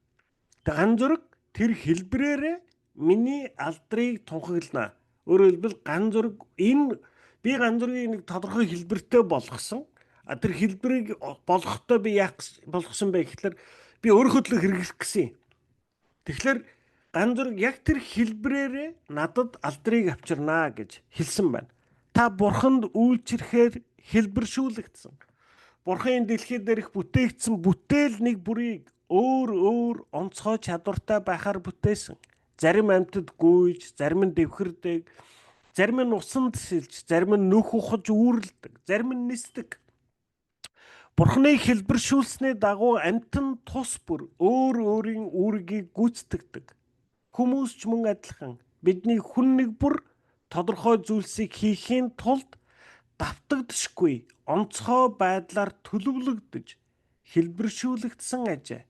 Тэг ганцүрэг тэр хэлбрээрээ миний алдрыг тунхаглана. Өөрөөр хэлбэл ганцүрэг энэ би ганцүргийг нэг тодорхой хэлбэртэй болгосон. Тэр хэлбэрийг болгохдоо би яах болгосон бэ гэхэлэр би өөрийнхөө төлөө хэрэглэх гэсэн юм. Тэгэхээр ганцүрэг яг тэр хэлбрээрээ надад алдрыг авчирнаа гэж хэлсэн байна. Та Бурханд үйлчлэхээр хэлбэршүүлэгдсэн. Бурхан дэлхийд дээрх бүтээгдсэн бүтээл нэг бүрийг өөр онцгой чадвартай байхаар бүтээсэн. Зарим амьтад гүйж, зарим нь дэвхэрдэг, зарим нь усанд сэлж, зарим нь нөх ухаж үүрлдэг, зарим нь нисдэг. Бурхны хэлбэршүүлсний дагуу амьтан тус бүр өөр өөрийн үүргийг гүйцэтгэдэг. Хүмүүс ч мөн адилхан бидний хүн нэг бүр тодорхой зүйлсийг хийхийн тулд давтагдшгүй онцгой байдлаар төлөвлөгдөж хэлбэршүүлэгдсэн ажээ.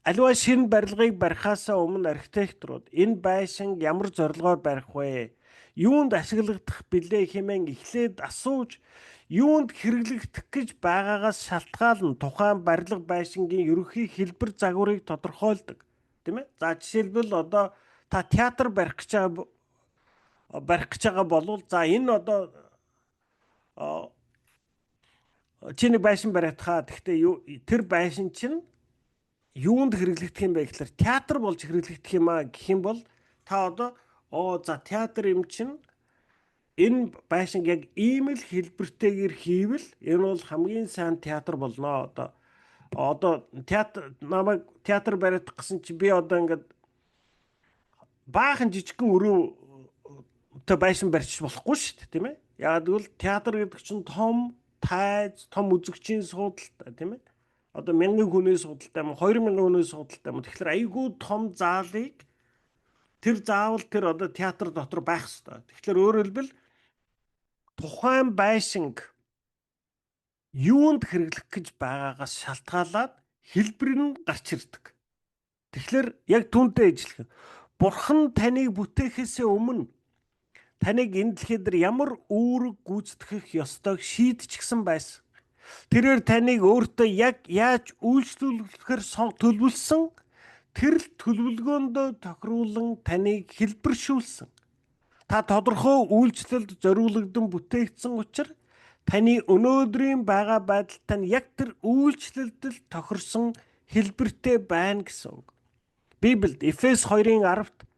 Аливаа шинэ барилгыг барихаасаа өмнө архитекторууд энэ байшинг ямар зорилгоор барих вэ? Юунд ашиглагдах билээ хэмээн эхлээд асууж, юунд хэрэглэгдэх гэж байгаагаас шалтгаална тухайн барилга байшингийн ерөнхий хэлбэр загварыг тодорхойлдог. Тийм ээ? За жишээлбэл одоо та театр барих гэж байгаа бол за энэ одоо чи нэг байшин бариад хаа. Гэхдээ тэр байшин чинь юунд хэрэглэгдэх юм бэ гэхээр театр болж хэрэглэгдэх юм аа гэх юм бол та одоо за театр юм чинь энэ байшинг яг ийм л хэлбэртэйгээр хийвэл энэ бол хамгийн сайн театр болно. Одоо театр бариад гэсэн чи би одоо ингээд баахан жижигхэн өрөө байшин барьчих болохгүй шүү дээ, тийм ээ? Яг тэгвэл театр гэдэг чинь том тайз, том үзэгчийн суудалтай, тийм ээ? Одоо 1000 хүний суудалтай юм, 2000 хүний суудалтай юм. Тэгэхээр айгүй том заалыг тэр заавал тэр одоо театр дотор байх ёстой. Тэгэхээр өөрөөр хэлбэл тухайн байшинг юунд хэрэглэх гэж байгаагаас шалтгаалаад хэлбэр нь гарч ирдэг. Тэгэхээр яг түүнтэй ижилхэн. Бурхан таныг бүтээхээс өмнө таныг энэ дэлхий дээр ямар үүрэг гүйцэтгэх ёстойг шийдчихсэн байсан. Тэрээр таныг өөртөө яг яаж үйлчлүүлэхээр төлөвлөсөн тэр л төлөвлөгөөндөө тохируулан таныг хэлбэршүүлсэн. Та тодорхой үйлчлэлд зориулагдсан бүтээгдсэн учраас таны өнөөдрийн байгаа байдал тань яг тэр үйлчлэлд л тохирсон хэлбэртэй байна гэсэн үг. Библиэд Эфес 2:10-т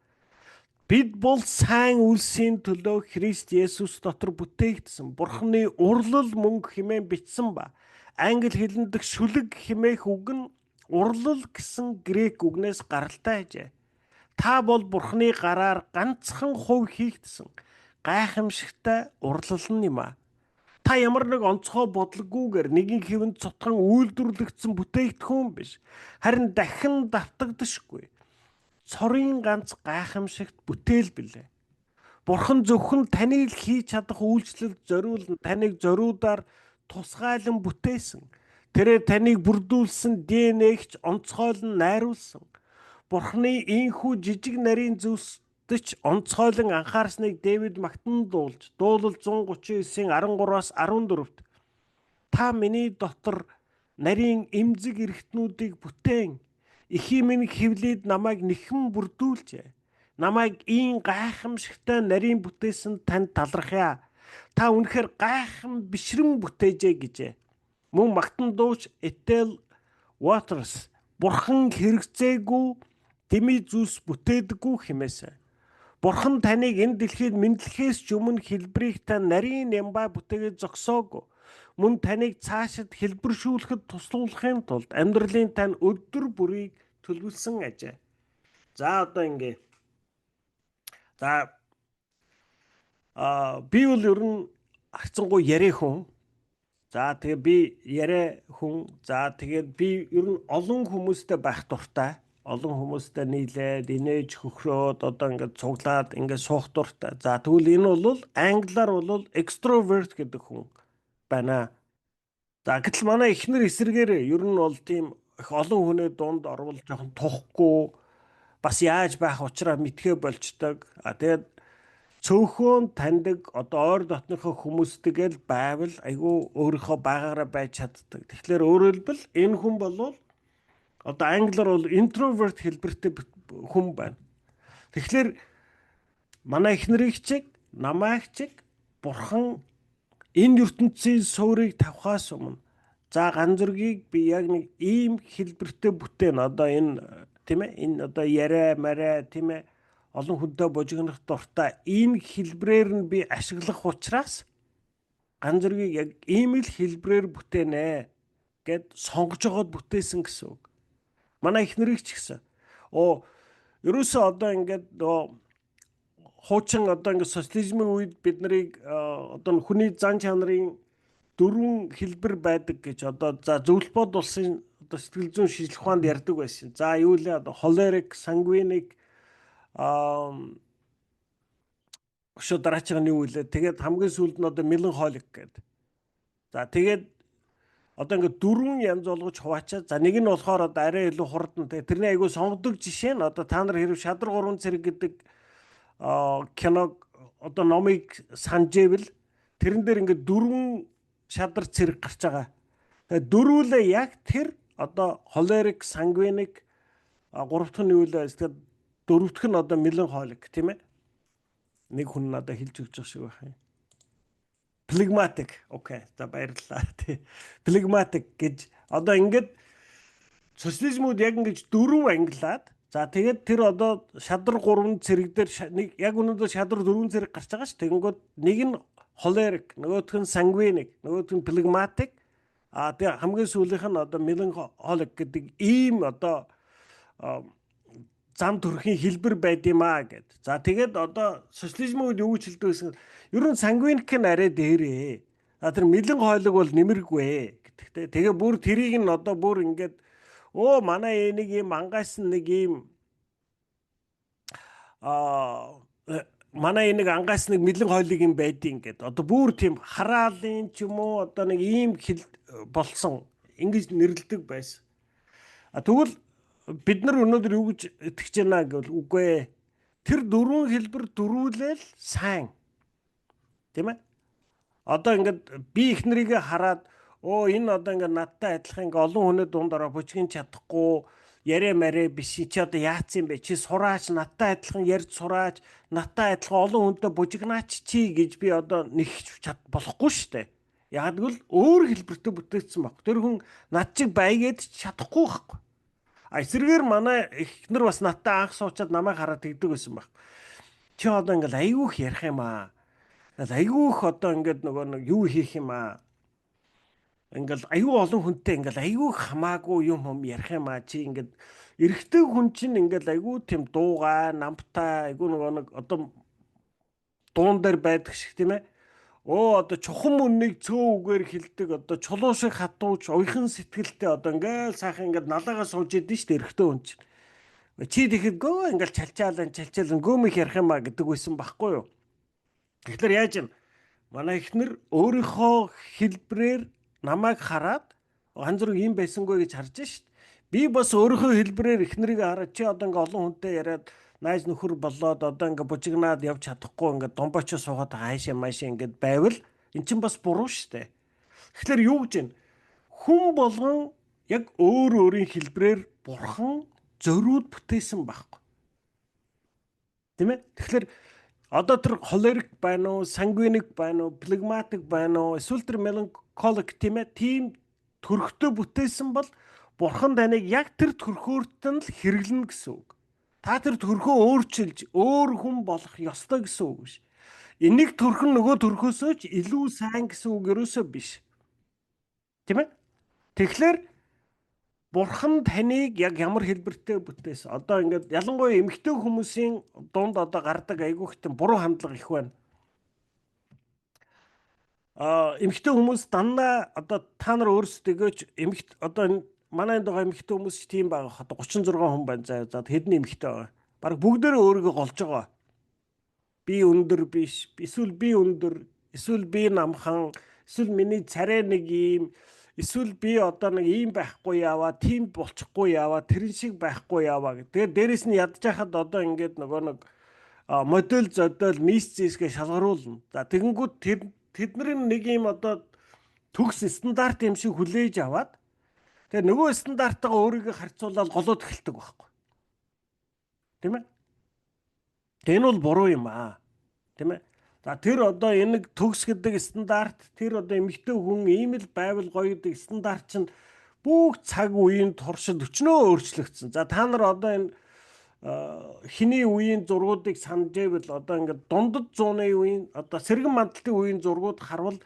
бид бол сайн үлсийн төлөө Христ Есүс дотор бүтээгдсэн Бурхны урлал мөнгө хэмээн бичсэн ба англи хэлэнд шүлэг хэмээх үг нь урлал гэсэн грек үгнээс гаралтай ажээ. Та бол Бурхны гараар ганцхан хувь хийгдсэн гайхамшигтай урлал нь юм а. Та ямар нэг онцгой бодлоггүйгээр нэгэн хэвэнд цутхан үйлдвэрлэгдсэн бүтээгдэхүүн биш. Харин дахин давтагдшгүй цорын ганц гайхамшигт бүтээл билээ. Бурхан зөвхөн таныг хийж чадах үйлчлэлд зориулн таныг зориудаар тусгайлан бүтээсэн. Тэрээр таныг бүрдүүлсэн ДНХ-ч онцгойлон найруулсан. Бурханы ийхүү жижиг нарийн зүйлсдэж онцгойлон анхаарсныг Дэвид магтан дуулж, дуулал 139-ийн 13-аас 14-т та миний дотор нарийн эмзэг эргэтнүүдийг бүтээн эхийн минь хевлээд намайг нэхэн бүрдүүлжээ. Намайг ийм гайхамшигтай нарийн бүтээсэн танд талархъя. Та үнэхээр гайхам бишрэн бүтээжээ гэжээ. Мөн магтан дууч Ethel Waters Бурхан хэрэгцээгүй дэмий зүйлс бүтээдэггүй хэмээсэ. Бурхан таныг энэ дэлхийд мэдлэхээс ч өмнө хэлбэрийг та нарийн нямбаа бүтээгээд зогсоогүй. Мөн таныг цаашид хэлбэршүүлэхэд туслуулахын тулд амьдралын тань өдөр бүрийг төлөвлөсөн ажээ. За одоо ингэ. За би бол ер нь харцангуй яриа хүн. За тэгээ би яриа хүн. За тэгээд би ер нь олон хүмүүстэй байх дуртай. Олон хүмүүстэй нийлээд инээж хөхрөөд одоо ингээд цуглаад ингээд суух дуртай. За тэгвэл энэ бол англиар бол extrovert гэдэг хүн байна. За гэтэл манай эхнэр эсрэгээр ер нь бол тийм их олон хүний дунд орвол жоохон тухгүй бас яаж байх учраа мэдхээ болчдөг. Тэгээд цөөхөн таньдаг одоо ойр дотныхоо хүмүүстэйгэл байвал айгүй өөрийнхөө байгаараа байж чаддаг. Тэгэхээр өөрөөр хэлбэл энэ хүн бол одоо англиар бол introvert хэлбэртэй хүн байна. Тэгэхээр манай эхнэрийг чиг, намайг чиг Бурхан энэ ертөнцийн суурийг тавхаас өмнө за ганц зургийг би яг нэг ийм хэлбэртэй бүтээн одоо энэ тийм ээ энэ одоо яриа мараа тийм ээ олон хүнтэй божигнох дуртай энэ хэлбрээр нь би ашиглах учраас ганц зургийг яг ийм л хэлбрээр бүтээнэ гэд сонгож огоод бүтээсэн гэсэн үг. Манай эхнэрийг ч гэсэн ерөөсөө одоо ингээд хуучин одоо ингээд социализмын үед бид нарыг одоо хүний зан чанарын дөрвөн хэлбэр байдаг гэж одоо за зөвлөбод улсын одоо сэтгэл зүйн шинжилгээ ухаанд ярьдаг байсан. За юу лээ одоо холерик, сангвиник өшөө дараачиг нь юу вэ? Тэгээд хамгийн сүүлд нь одоо меланхолик гэдэг. За тэгээд одоо ингээд дөрвөн янз болгож хуваачаад за нэг нь болохоор одоо арай илүү хурдан. Тэгээд тэрний айгүй сонгодог жишээ нь одоо та нар хэрэг Шадар 3 цэрэг гэдэг киног одоо номыг санджээвэл тэрэн дээр ингээд дөрвөн шадар цэрэг гарч байгаа. Тэгээд дөрвөлээ яг тэр одоо холерик, сангвиник гурав дахь нь юу вэ? Тэгээд дөрөв дэх нь одоо меланхолик тийм ээ. Нэг хүн надад хэлж өгч байгаа шиг байх юм. Phlegmatic. Окей. За баярлалаа. Phlegmatic гэж одоо ингээд социализмууд яг ингэж дөрөв ангилаад за тэгээд тэр одоо шадар 3 цэрэг дээр нэг яг өнөөдөр шадар 4 цэрэг гарч байгаа ш. Тэгэнгүүт нэг нь холерик, нөгөөх нь сангвиник, нөгөөх нь phlegmatic тэгээ хамгийн сүүлийнх нь одоо меланхолик гэдэг ийм одоо зам төрхийн хэлбэр байд юм аа гэд. За тэгээд одоо социализмууд юу гэж хэлдэг гэсэн ер нь сангвиник нь арай дээрээ. Тэр меланхолик бол нэмэргүй гэдэгтэй. Тэгээ бүр тэрийг нь одоо бүр ингээд манай нэг юм ангайсан нэг юм манай нэг ангайсан нэг меланхолик юм байдیں۔ Ингээд одоо бүр тийм хараалын ч юм уу одоо нэг ийм болсон ингэж нэрлдэг байсан. Тэгвэл бид нар өнөөдөр юу гэж итгэж байна гэвэл үгүй тэр дөрвөн хэлбэр дөрвөлэл сайн. Тийм ээ? Одоо ингээд би ихнэрийгээ хараад энэ одоо ингээд надтай адилхан ингээд олон хүний дундаараа бүжгэн чадахгүй яриа марэ биш чи одоо яац юм бэ? Чи сураач надтай адилхан ярьж сураач надтай адилхан олон хүнтэй бүжигнаач чи гэж би одоо нэгч болохгүй шүү дээ. Яг л өөр хэлбэртэй бүтээгдсэн баг. Тэр хүн над чиг байгээд чадахгүй байхгүй. Эсрэгээр манай эхнэр бас надтай анх суучаад намайг хараад тэгдэг байсан баг. Чи одоо ингээд айгүйх ярих юм аа. Айгүйх одоо ингээд нөгөө нэг юу хийх юм аа. Ингээд айгүй олон хүнтэй ингээд айгүйх хамаагүй юм ярих юм аа. Чи ингээд эрэгтэй хүн чинь ингээд айгүй тийм дуугаа, намтай айгүй нөгөө нэг одоо дуун дээр байдаг шиг тийм ээ. Одоо чухам үннийг цөө үгээр хилдэг одоо чулуу шиг хатууч уйхан сэтгэлтэй одоо ингээл сайхан ингээд налаагаа сууж идэв шүү дээ эрэгтэй хүн чинь. Чи тэгэхэд гөө ингээл чалчаалан гөөмөх ярих юм а гэдэг байсан байхгүй юу. Тэгэхээр яаж юм? Манай эхнэр өөрийнхөө хэлбрээр намайг хараад ганц зүрх юм байсангүй гэж харж шít. Би бас өөрийнхөө хэлбрээр эхнэрийг хараад чи одоо ингээ олон хүнтэй яриад найз нөхөр болоод одоо ингээ бужигнаад явж чадахгүй ингээ домбочоо суугаад хаашаа маашаа ингээ байвал эн чинь бас буруу шүү дээ. Тэгэхээр юу гэж вэ? Хүн болгон яг өөр өөрийн хэлбрээр бурхан зориуд бүтээсэн байхгүй. Тийм ээ? Тэгэхээр одоо тэр холерик байна уу, сангвиник байна уу, phlegmatic байна уу, эсвэл тэр меланхолик тийм ээ? Тийм төрхтөө бүтээсэн бол бурхан таныг яг тэр төрхөөртөн л хэрэглэнэ гэсэн үг. Та тэр төрхөө өөрчилж өөр хүн болох ёстой гэсэн үг биш. Энийг төрх нь нөгөө төрхөөсөө ч илүү сайн гэсэн үг ерөөсөө биш. Тийм ээ? Тэгэхээр бурхан таныг яг ямар хэлбэртэй бүтээсэн. Одоо ингээд ялангуяа эмэгтэй хүмүүсийн дунд одоо гардаг айгүйх тийм буруу хандлага их байна. Эмэгтэй хүмүүс дандаа одоо та нар өөрсдөө эмэгт одоо манай энэ эмэгтэй хүмүүс тийм байгаа. Одоо 36 хүн байна. За хэдэн эмэгтэй байгаа. Бараг бүгдээрээ өөрийгөө голж байгаа. Би өндөр биш. Эсвэл би өндөр. Эсвэл би намхан. Эсвэл миний царай нэг юм. Эсвэл би одоо нэг ийм байхгүй яваа. Тийм болчихгүй яваа. Тэрэн шиг байхгүй яваа. Тэгээд дээрэс нь ядж хахад одоо ингээд нөгөө нэг модель зодол мисцисгээ шалгаруулна. За тэгэнгүүт тэдний нэг юм одоо төгс стандарт юм шиг хүлээж аваад тэгээ нөгөө стандартаа өөрийгөө харьцуулаад голоод эхэлдэг байхгүй. Тийм ээ? Энэ бол буруу юм аа. Тийм ээ? За тэр одоо энэ төгс гэдэг стандарт тэр одоо эмэгтэй хүн ийм л байвал гоё гэдэг стандарт чинь бүх цаг үеийн туршид өчнөө өөрчлөгдсөн. За та нар одоо энэ хиний үеийн зургуудыг санаж байвал одоо ингээд дундад зууны үеийн одоо сэргэн мандалтын үеийн зургууд харвал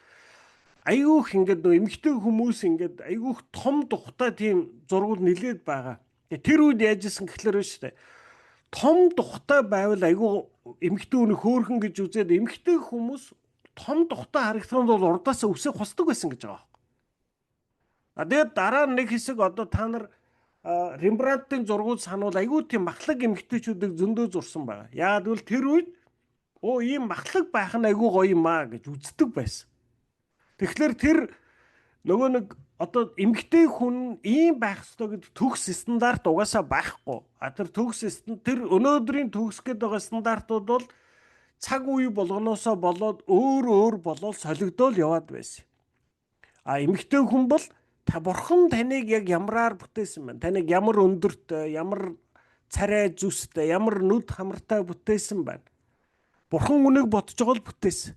айгүйх ингээд нөө эмэгтэй хүмүүс ингээд айгүйх том тухтай тийм зургууд нэлээд байгаа. Тэр үед яажсэн гэхлээр шүү дээ. Том тухтай байвал айгүй эмэгтэй хүний хөөрхөн гэж үзээд эмэгтэй хүмүүс том тухтай харагдахын бол урдаасаа үсээ хусдаг байсан гэж байгаа. Тэгээд дараа нэг хэсэг одоо та нар Рембрандтын зургууд сануул айгүй тийм махлаг эмэгтэйчүүдийг зөндөө зурсан байгаа. Яагаад гэвэл тэр үед ийм махлаг байх нь айгүй гоё юм аа гэж үздэг байсан. Тэгэхээр тэр нөгөө нэг одоо эмэгтэй хүн ийм байх ёстой гэдэг төгс стандарт угаасаа байхгүй. Тэр төгс тэр өнөөдрийн төгс гэдэг байгаа стандартууд бол цаг үе болгоноосоо болоод өөр болоод солигдоод яваад байсан. Эмэгтэй хүн бол бурхан таныг яг ямраар бүтээсэн байна. Таныг ямар өндөртэй, ямар царай зүстэй, ямар нүд хамартай бүтээсэн байна. Бурхан үнийг бодож байгаа л бүтээсэн.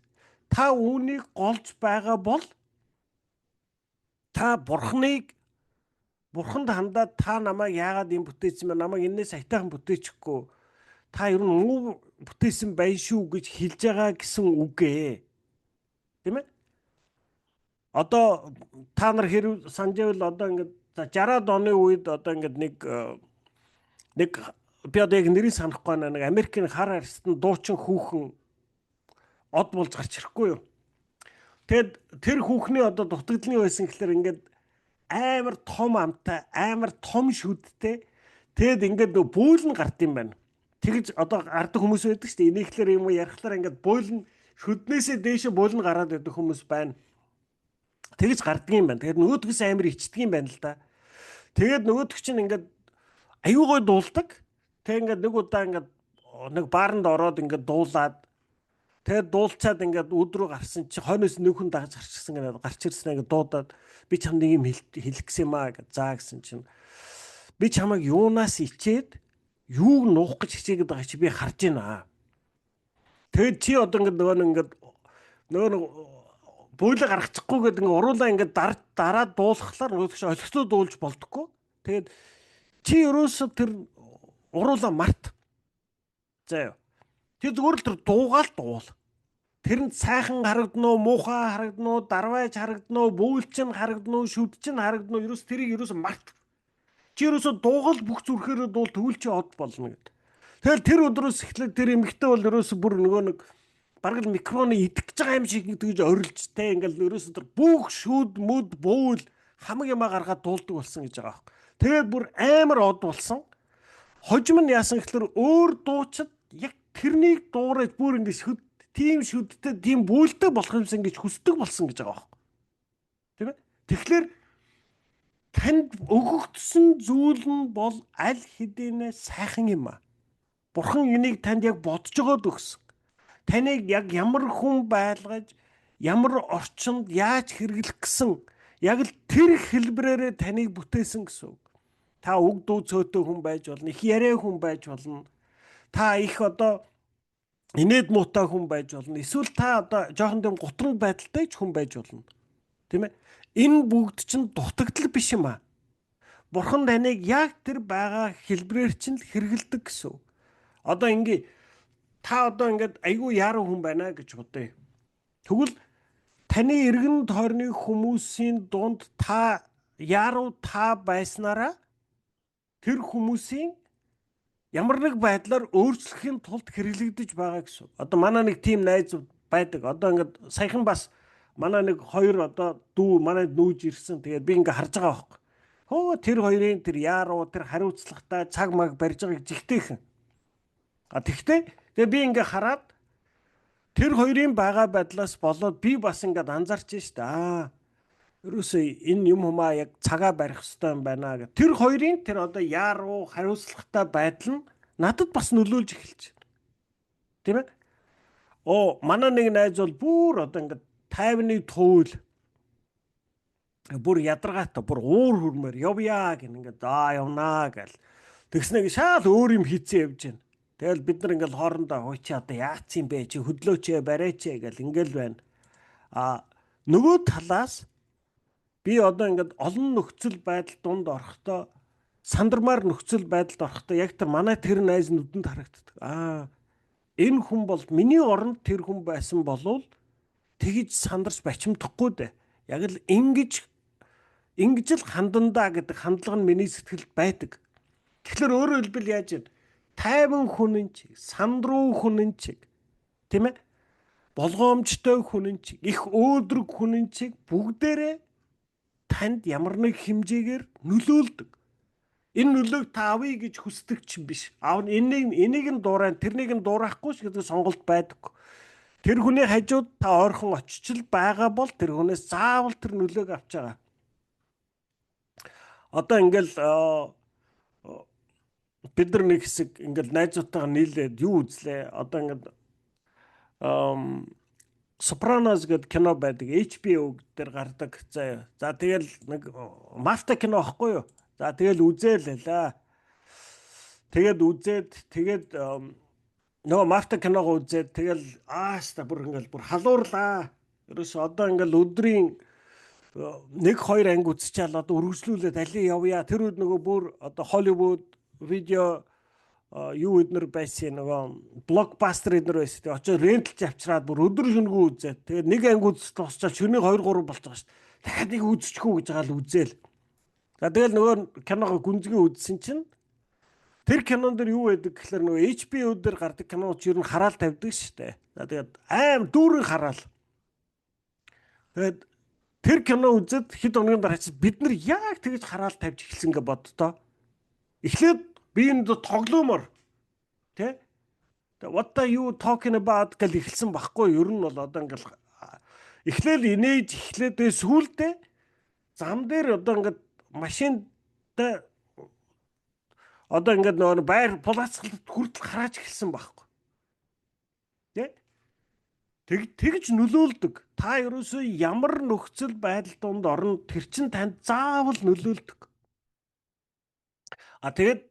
Та үүнийг голж байгаа бол та бурханд хандаад та намайг яагаад юм бүтээсэн бэ? Намайг энэс айтайхан бүтээчихгүй. Та ер нь муу бүтээсэн байна шүү гэж хэлж байгаа гэсэн үг ээ. Тийм ээ? Одоо та нар хэрэг санаж байвал одоо ингээд 60-аад оны үед одоо ингээд нэг би одоо яг нэрийг санахгүй байна. Нэг Америкийн хар арстан дуучин хүүхэн од болж гарч ирэхгүй юу? Тэгэд тэр хүүхний одоо дутагдлын байсан гэхэлэр ингээд амар том амтай, амар том шүдтэй. Тэгэд ингээд бөөлн гард юм байна. Тэгж одоо гардаг хүмүүс байдаг шүү дээ. Энийхлэр юм уу ярихлаар ингээд бөөлн шүднээсээ дээшээ бөөлн гараад байдаг хүмүүс байна. Тэгж гардаг юм байна. Тэгээд нөгөөдгөөс амар ичдэг юм байна л да. Тэгээд нөгөөдөг чинь ингээд аюу гой дуулдаг. Тэг ингээд нэг удаа ингээд нэг бааранд ороод ингээд дуулаад тэгээд дуулцаад ингээд өдрөө гарсан чи хойноос нэг хүн дагаж гарчихсан гэдэг гарч ирсэн ингээд дуудаад би чамд нэг юм хэлэх гэсэн юм аа гэж заа гэсэн чинь би чамайг юунаас ичээд юуг нуух гэж хичээгээд байгаа чи би харж байна. Тэгээд чи одоо ингээд нөгөө бөөлө гаргачихгүй гэдэг ингээд уруулаа ингээд дараад дуулахлаар нөгөөч олигцоо дуулж болдоггүй. Тэгээд чи ерөөсө тэр уруулаа март. За юу. Тэр зүгээр л тэр дуугаал дуул. Тэр нь сайхан харагдана уу, муухай харагдана уу, дарвайж харагдана уу, бөөлчин харагдана уу, шүдчин харагдана уу, ерөөс тэрийг ерөөсө март. Чи ерөөсө дуугал бүх зүрхээрээ дуул тэгвэл чи од болно гэдэг. Тэгэл тэр өдрөөс эхлээд тэр эмэгтэй бол ерөөсө бүр нөгөө нэг бараг л микроны идэх гэж байгаа юм шиг тэгж орилж те ингээл ерөөсө тэр бүх шүд мүд бөөл хамаг юмаа гаргаад дуулдаг болсон гэж байгаа юм. Тэгээд бүр амар од болсон. Хожим нь яасан гэхэлэр өөр дуучид яг тэрнийг дуурайж бүр ингэ тийм шүдтэй тийм бөөлтэй болох юмсан гэж хүсдэг болсон гэж байгаа юм. Тийм ээ? Тэгэхээр танд өгөгдсөн зүйл нь бол аль хэдийнэ сайхан юм аа. Бурхан энийг танд яг бодож байгаад өгсөн. Таныг яг ямар хүн байлгаж, ямар орчинд яаж хэрэглэх гэсэн яг л тэр хэлбэрээрээ таныг бүтээсэн гэсэн үг. Та үг дүү цөөтэй хүн байж болно, их яриа хүн байж болно. Та их одоо инээд муутай хүн байж болно. Эсвэл та одоо жоохон дэм гутран байдалтай ч хүн байж болно. Тийм ээ? Энэ бүгд чинь дутагдал биш юм аа. Бурхан таныг яг тэр байгаа хэлбэрээр чинь хэрэгэлдэг гэсэн үг. Одоо ингээ та одоо ингээд айгүй яруу хүн байна гэж бодъё. Тэгвэл таны эргэн тойрны хүмүүсийн дунд та яруу та байснараа тэр хүмүүсийн ямар нэг байдлаар өөрчлөхийн тулд хэрэглэгдэж байгаа гэсэн. Одоо манай нэг тим найз байдаг. Одоо ингээд саяхан бас манай нэг хоёр одоо дүү манайд нүүж ирсэн. Тэгээд би ингээд харж байгаа байхгүй. Хөө тэр хоёрын тэр яруу тэр хариуцлагатай цаг маг барьж байгааг жигтэйхэн. Тэгтээ би ингээд хараад тэр хоёрын байгаа байдлаас болоод би бас ингээд анзарч штэ. Ерөөсөө энэ юм humаа яг цагаа барих хэрэгтэй юм байна гэх. Тэр хоёрын тэр одоо яруу хариуцлагатай байдал нь надад бас нөлөөлж эхэлж байна. Тийм ээ? Манай нэг найз бол бүр одоо ингээд тайвны туул бүр ядаргаатай бүр уур хүрмээр явъя гэх ингээд явнаа гэл. Тэгснэг шал өөр юм хийцэн явж байна. Тэгэл бид нар ингээд хоорондоо хуйчи одоо яац юм бэ чи хөдлөөч барайч гэл ингээл байна. Нөгөө талаас би одоо ингээд олон нөхцөл байдал дунд орохдоо сандармаар нөхцөл байдалд орохдоо яг тэр манай тэр найз нүдэнд харагддаг. Энэ хүн бол миний оронд тэр хүн байсан болвол тэгж сандарч бачимдахгүй дээ. Яг л ингэж л хандандаа гэдэг хандлага нь миний сэтгэлд байдаг. Тэгэхээр өөрөөр хэлбэл яаж вэ? Тайван хүн ч, сандруу хүн ч тийм ээ. болгоомжтой хүн чиг, их өөдрөг хүн чиг бүгдээрээ танд ямар нэг хэмжээгээр нөлөөлдөг. Энэ нөлөөг та авъя гэж хүсдэг ч биш. Аав энийг нь дуурай, тэрнийг нь дуурайхгүй ч гэдэг сонголт байдаг. Тэр хүний хажууд та ойрхон очичл байгаа бол тэр хүнээс заавал тэр нөлөөг авч байгаа. Одоо ингээл бид нар нэг хэсэг ингээл найзуудтайгаа нийлээд юу үзлээ. Одоо ингээд Sopranos гэдэг кино байдаг. HBO дээр гардаг заяа. За тэгэл нэг мафта кино аахгүй юу? За тэгэл үзээлээ. Тэгээд нөгөө мафта киногоо үзээд тэгэл бүр ингээл бүр халуурлаа. Ерөөс одоо ингээл өдрийн 1-2 анги үзчихэл одоо үргэлжлүүлээд алийг явъя. Тэр үед нөгөө бүр одоо Hollywood видео юу эднэр байсан нөгөө блокбастер эднэр байсан. Тэгээ очиж рентэлж авчираад бүр өдөр шөнөгүй үзээд тэгээд нэг анги үзэж тусчаал шөнийн 2-3 болж байгаа шүү дээ. Дахиад нэг үзчихгүй гэж байгаа л үзээл. За тэгэл нөгөө киногоо гүнзгий үзсэн чинь тэр кинон дэр юу байдаг гэхэлэр нөгөө HBO дээр гардаг киноч ер нь хараал тавьдаг шүү дээ. За тэгээд аим дүүрэн хараал. Тэгээд тэр кино үзээд хэд хоногийн дараа чи бид нар яг тэгж хараал тавьж эхэлсэн гэж боддоо. Эхлээд би энэ тоглоомор тий what are you talking about гэж эхэлсэн байхгүй ер нь бол одоо ингээл эхлээл инээж эхлээд сүүлдээ зам дээр одоо ингээд машинтай одоо ингээд нөгөө байр пулаацгалд хүртэл харааж эхэлсэн байхгүй тий тэгж нөлөөлдөг. Та ерөөсөө ямар нөхцөл байдал донд орно тэр чин танд заавал нөлөөлдөг. Тэгээд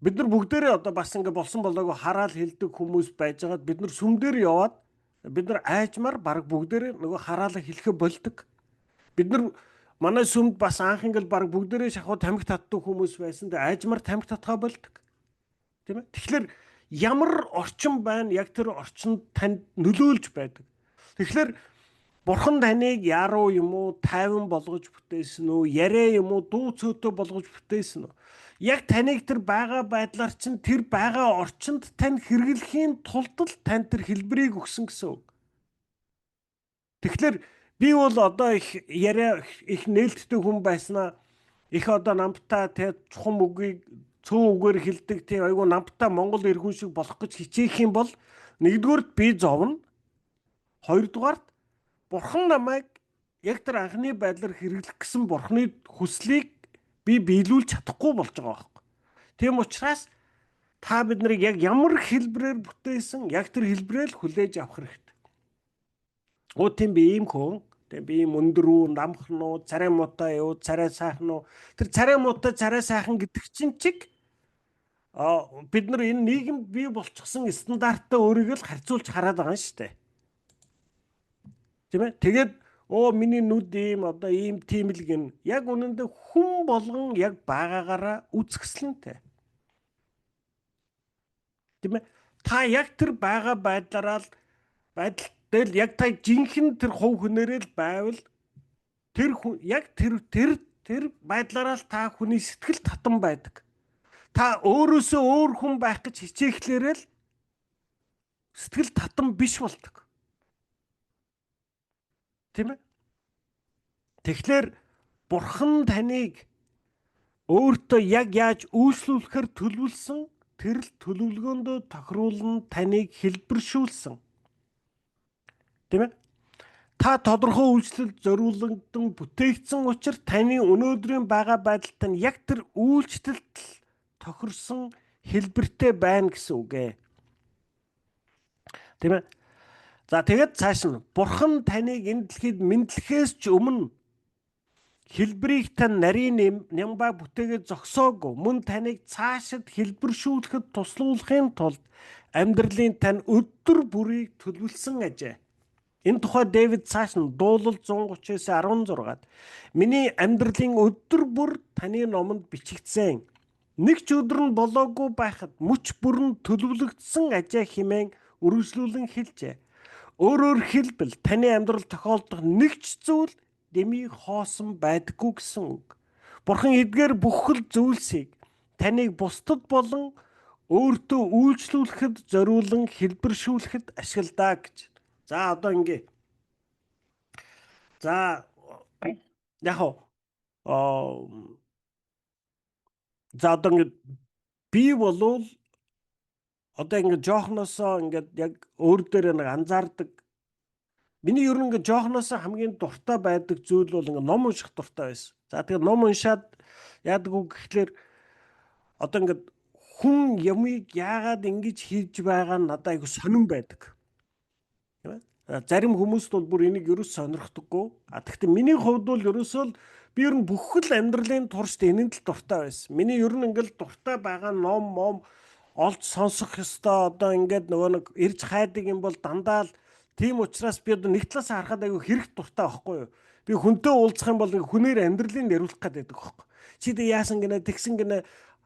бид нар бүгдээрээ одоо бас ингэ болсон болоогүй хараал хэлдэг хүмүүс байжгаад бид нар сүм дээр яваад бид нар айжмаар баг бүгдээрээ нөгөө хараалаа хэлэхэ болдог. Бид нар манай сүмд бас анх ингээл баг бүгдээрээ шахуу тамхи татдаг хүмүүс байсан. Тэгээ айжмаар тамхи татхаа болдог. Тийм ээ. Тэгэхээр ямар орчин байна яг тэр орчинд танд нөлөөлж байдаг. Тэгэхээр Бурхан таныг яруу юм уу, тайван болгож бүтээсэн үү, яриа юм уу, дуу цөөтэй болгож бүтээсэн үү? Яг таныг тэр байгаа байдлаар чинь тэр байгаа орчинд тань хэрэглэхийн тулд л тань тэр хэлбэрийг өгсөн гэсэн үг. Тэгэхээр би бол одоо их яриа их нээлттэй хүн байснаа их одоо намтаа тэ чухам үгийг цөөн үгээр хэлдэг тийм айгу намтаа Монгол иргэн шиг болох гэж хичээх юм бол нэгдүгээрт би зовно. Хоёрдугаарт Бурхан намайг яг тэр анхны байдлаар хэрэглэх гэсэн Бурханы хүслийг би биелүүлж чадахгүй болж байгаа байхгүй. Тийм учраас та бид нарыг яг ямар хэлбэрээр бүтээсэн яг тэр хэлбэрээр хүлээж авах хэрэгтэй. Тийм би ийм хүн, тийм би ийм өндөр үү, намхан уу, царай муутай юу, царай сайхан уу. Тэр царай муутай, царай сайхан гэдэг чинь чиг бид нар энэ нийгэмд бий болчихсон стандарттай өөрийгөө л харьцуулж хараад байгаа юм шүү дээ. Тийм ээ. Тэгээд миний нүд ийм одоо ийм тийм л гин. Яг үнэндээ хүн болгон яг байгаагаараа үзэсгэлэнтэй. Тийм ээ. Та яг тэр байгаа байдлаараа байдалтай л яг та жинхэнэ тэр хувь хүнээрээ л байвал тэр яг тэр байдлаараа л та хүний сэтгэл татан байдаг. Та өөрөөсөө өөр хүн байх гэж хичээхлээрээ л сэтгэл татан биш болдог. Тийм ээ. Тэгэхээр Бурхан таныг өөртөө яг яаж үйлчлүүлэхээр төлөвлөсөн тэр л төлөвлөгөөндөө тохируулан таныг хэлбэршүүлсэн. Тийм ээ. Та тодорхой үйлчлэлд зориулсан бүтээгдсэн учраас таны өнөөдрийн байгаа байдалтай нь яг тэр үйлчлэлд тохирсон хэлбэртэй байна гэсэн үг ээ. Тийм ээ. За тэгээд цааш нь Бурхан таныг энэ дэлхийд мэдлэхээс ч өмнө хэлбэрийг тань нарийн нямбаа бүтээгээд зогсоогүй мөн таныг цаашид хэлбэршүүлэхэд туслуулахын тулд амьдралын тань өдөр бүрийг төлөвлөсөн ажээ. Энэ тухай Дэвид цааш нь дуулал 139:16-д миний амьдралын өдөр бүр таны номонд бичигдсэн. Нэг ч өдөр нь болоогүй байхад мөч бүрэн төлөвлөгдсөн ажээ хэмээн үргэлжлүүлэн хэлжээ. Өөрөөр хэлбэл таны амьдрал тохиолдох нэг ч зүйл дэмий хоосон байдаггүй гэсэн үг. Бурхан эдгээр бүхэл зүйлсийг таныг бусдад болон өөртөө үйлчлүүлэхэд зориулан хэлбэршүүлэхэд ашигладаг гэж. За одоо ингээ. За яг за одоо ингээ би болвол одоо ингээ жоохносоо ингээд яг өөр дээр нэг анзаардаг. Миний ер нь ингээ жоохносоо хамгийн дуртай байдаг зүйл бол ингээ ном унших дуртай байсан. За тэгээ ном уншаад яадаг үг гэхлээр одоо ингээ хүн ямыг яагаад ингэж хийж байгаа нь надад айгу сонирн байдаг. Тийм ээ. Зарим хүмүүст бол бүр энийг ерөөс сонирхдаггүй. Тэгэхдээ миний хувьд бол ерөөсөө л би ер нь бүхэл амьдралын туршид энэнд л дуртай байсан. Миний ер нь ингээл дуртай байгаа ном олж сонсох ёстой. Одоо ингээд нөгөө нэг ирж хайдаг юм бол дандаа л тийм учраас би одоо нэг талаас харахад айгүй хэрэг дуртай байхгүй юу? Би хүнтэй уулзах юм бол нэг хүнээр амьдралыг яриулах гэдэг байхгүй. Чи дэ яасан гинэ тэгсэн гинэ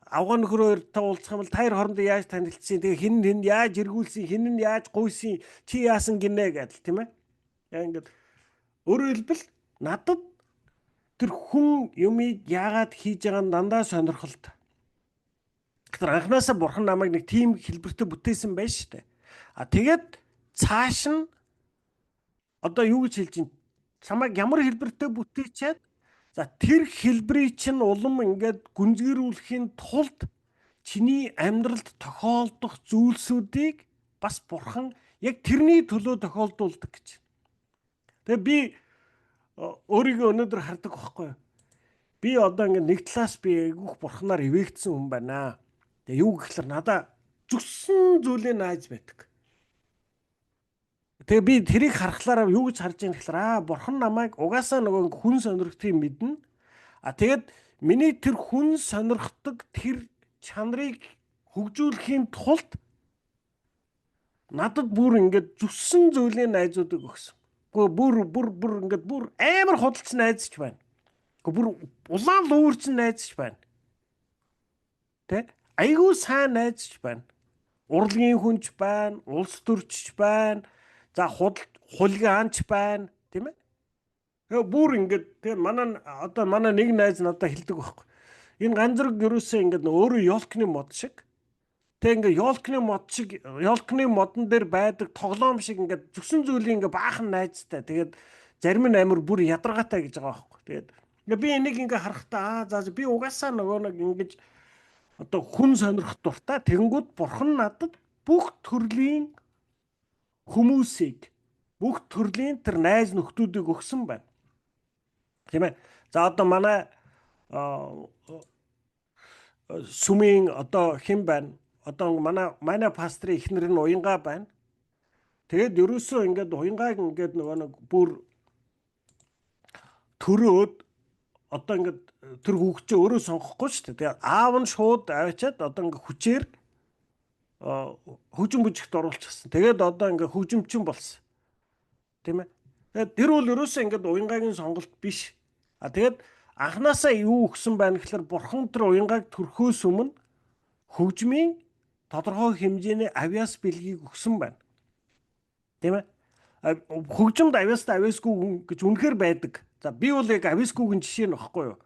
авгаа нөхрөөр та уулзах юм бол та хоёр хоорондоо яаж танилцсан? Тэгээ хин яаж эргүүлсэн? Хин нь яаж гуйсан? Чи яасан гинэ гэдэл тийм ээ. Яа ингээд өөрөөр хэлбэл надад тэр хүн юмыг яагаад хийж байгаа нь дандаа сонирхолтой. Тэгэхээр анхнаасаа бурхан намайг нэг тийм хэлбэртэй бүтээсэн байж штэ. Тэгээд цааш нь одоо юу гэж хэлж чинь чамайг ямар хэлбэртэй бүтээчээд за тэр хэлбэрийг чинь улам ингээд гүнзгийрүүлэхийн тулд чиний амьдралд тохиолдох зүйлсүүдийг бас бурхан яг тэрний төлөө тохиолдуулдаг гэж. Тэгээ би өөрийгөө өнөөдөр хардаг байхгүй юу? Би одоо ингээд нэг талаас би айгүйх бурханаар ивэгдсэн хүн байна. Тэгээ юу гэхэлэр надаа зүгсэн зүйлээ нааж байдаг. Тэгээ би тэрийг харахлаараа юу гэж харж байгаа гэхэлэр бурхан намайг угаасаа нөгөө хүн сонирхтыг мэднэ. Тэгээд миний тэр хүн сонирхдаг тэр чанарыг хөгжүүлэхийн тулд надад бүр ингээд зүссэн зүйлээ найзуудаг өгсөн. Бүр ингээд бүр амар худалч найзч байна. Бүр улаан луурч найзч байна. Тэ? Айгуу сайн найзч байна. Урлагийн хүнч байна, улс төрчч байна. За хулигаанч байна, тийм ээ? Тэгээ бүр ингээд тэгээ манай нэг найз надад хэлдэг байхгүй. Энэ ганцрог ерөөсөө ингээд өөрөө ёлкны мод шиг. Тэгээ ингээд ёлкны модон дээр байдаг тоглоом шиг ингээд зүгсэн зүйлийн ингээд баахан найзтай. Тэгээд зарим нь амар бүр ядаргаатай гэж байгаа байхгүй. Тэгээд би энийг ингээд харахтаа за би угаасаа нөгөө нэг ингэж одоо хүн сонирх дуртай. Тэгэнгүүт бурхан надад бүх төрлийн хүмүүсийг бүх төрлийн тэр найз нөхдүүдийг өгсөн байна. Тийм ээ. За одоо манай сүмийн одоо хэн байна? Одоо манай пастрын эхнэр нь уянгаа байна. Тэгээд ерөөсөө ингээд уянгааг ингээд нөгөө нэг бүр төрөөд одоо ингээд тэр хүүхчээ өөрөө сонгохгүй шүү дээ. Тэгээд аав нь шууд авчиад одоо ингээд хүчээр хөгжим бүжигт оруулчихсан. Тэгээд одоо ингээд хөгжимчин болсон. Тийм ээ. Тэгээд тэр бол ерөөсөө ингээд уянгагийн сонголт биш. Тэгээд анхнаасаа юу өгсөн байна гэхэлэр бурхан тэр уянгааг төрхөөс өмнө хөгжмийн тодорхой хэмжээний авьяас бэлгийг өгсөн байна. Тийм ээ. Хөгжимд авьяастай авьяасгүй гэж үнэхээр байдаг. За би бол яг авьяасгүйгийн жишээ нь багхгүй юу.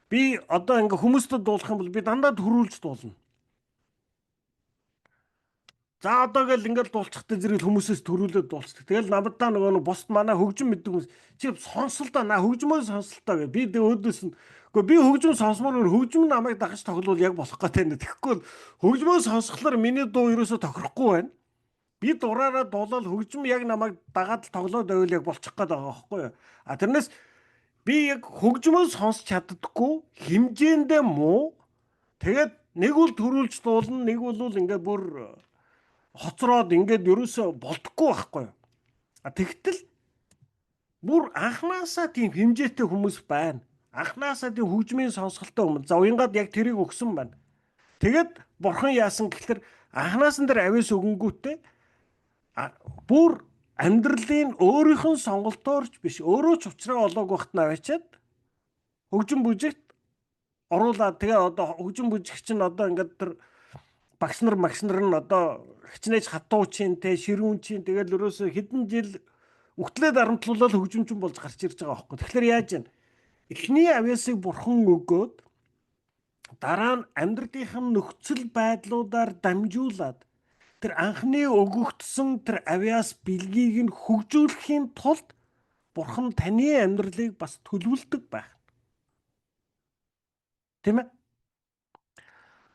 Би одоо ингээ хүмүүстэй дуулах юм бол би дандаа төрүүлж дуулна. За одоо гэл ингээл дуулчихтай зэрэг хүмүүсээс төрүүлээд дуулцдаг. Тэгэл намдаа нөгөө бусд манай хөгжим мэддэг хүмүүс чи сонсолтоо хөгжмөө сонсолтоо гэ. Би өөдөөс нь би хөгжим сонсмоор хөгжим намайг дагаж тоглол яг болох гэдэг нь. Тэгэхгүй хөгжмөө сонсохлоор миний дуу ерөөсө тохирохгүй байна. Би дураараа дуулаад хөгжим яг намайг дагаад тоглоод байвал яг болчих гээд байгаа байхгүй юу. Тэрнээс би яг хөгжмөө сонсч чаддаггүй хэмжээндээ муу. Тэгээд нэг бол төрүүлж дуулна, нэг бол ингээ бүр хоцроод ингээд ерөөсөө болдохгүй байхгүй юу. Тэгтэл бүр анхнаасаа тийм хэмжээтэй хүмүүс байна. Анхнаасаа тийм хөгжмийн сонсголтой хүмүүс. За уянгад яг тэрийг өгсөн байна. Тэгээд бурхан яасан гэхэлэр анхнаасан дээр авьяас өгөнгүүтээ бүр амьдралын өөрийнх нь сонголтоорч биш өөрөө ч уучраа олоог багт нь аваачаад хөгжим бүжигт оруулаад тэгээ одоо хөгжим бүжигч нь одоо ингээд тэр багш нар нь одоо хичнээн хатуу чинь те ширүүн чинь тэгэл ерөөсө хэдэн жил өгтлээ дарамтлуулаад хөгжимчин болж гарч ирж байгаа байхгүй. Тэгэхээр яаж вэ? Эхний авьяасыг бурхан өгөөд дараа нь амьдралынхын нөхцөл байдлуудаар дамжуулаад тэр анхны өгөгдсөн тэр авиас бэлгийг нь хөгжүүлэхийн тулд Бурхан таны амьдралыг бас төлөвлөдөг байх. Тийм ээ?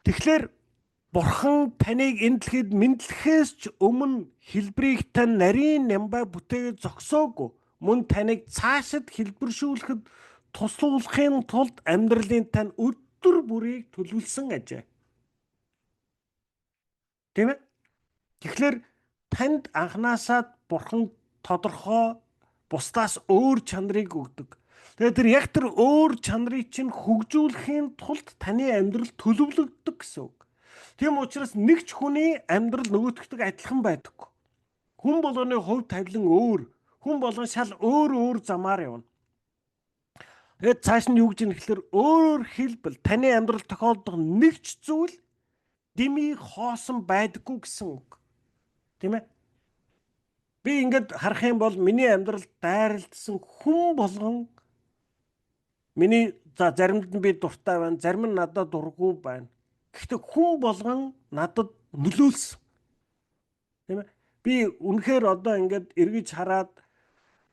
Тэгэхээр Бурхан таныг энэ дэлхийд мэдлэхээс ч өмнө хэлбэрийг тань нарийн нямбай бүтээгээд зогсоогүй. Мөн таныг цаашид хэлбэршүүлэхэд туслуулахын тулд амьдралын тань өдөр бүрийг төлөвлөсөн ажээ. Тийм ээ? Тэгэхээр танд анханасаа Бурхан тодорхой бусдаас өөр чанарыг өгдөг. Тэгээд тэр яг тэр өөр чанарыг чинь хөгжүүлэхийн тулд таны амьдрал төлөвлөгддөг гэсэн үг. Тийм учраас нэг ч хүний амьдрал нөгөөдөгтөг адилхан байдаггүй. Хүн болгоны хувь тавилан өөр. Хүн болгон шал өөр замаар явна. Тэгээд цааш нь юу гэж нэхлээр өөрөөр хэлбэл таны амьдрал тохиолдох нэг ч зүйл дими хоосон байдаггүй гэсэн үг. Тийм ээ? Би ингээд харах юм бол миний амьдралд дайралтсан хүн болгон миний заримд нь би дуртай байна, зарим нь надад дургүй байна. Гэхдээ хүн болгон надад нөлөөлсөн. Тийм ээ? Би үнэхээр одоо ингээд эргэж хараад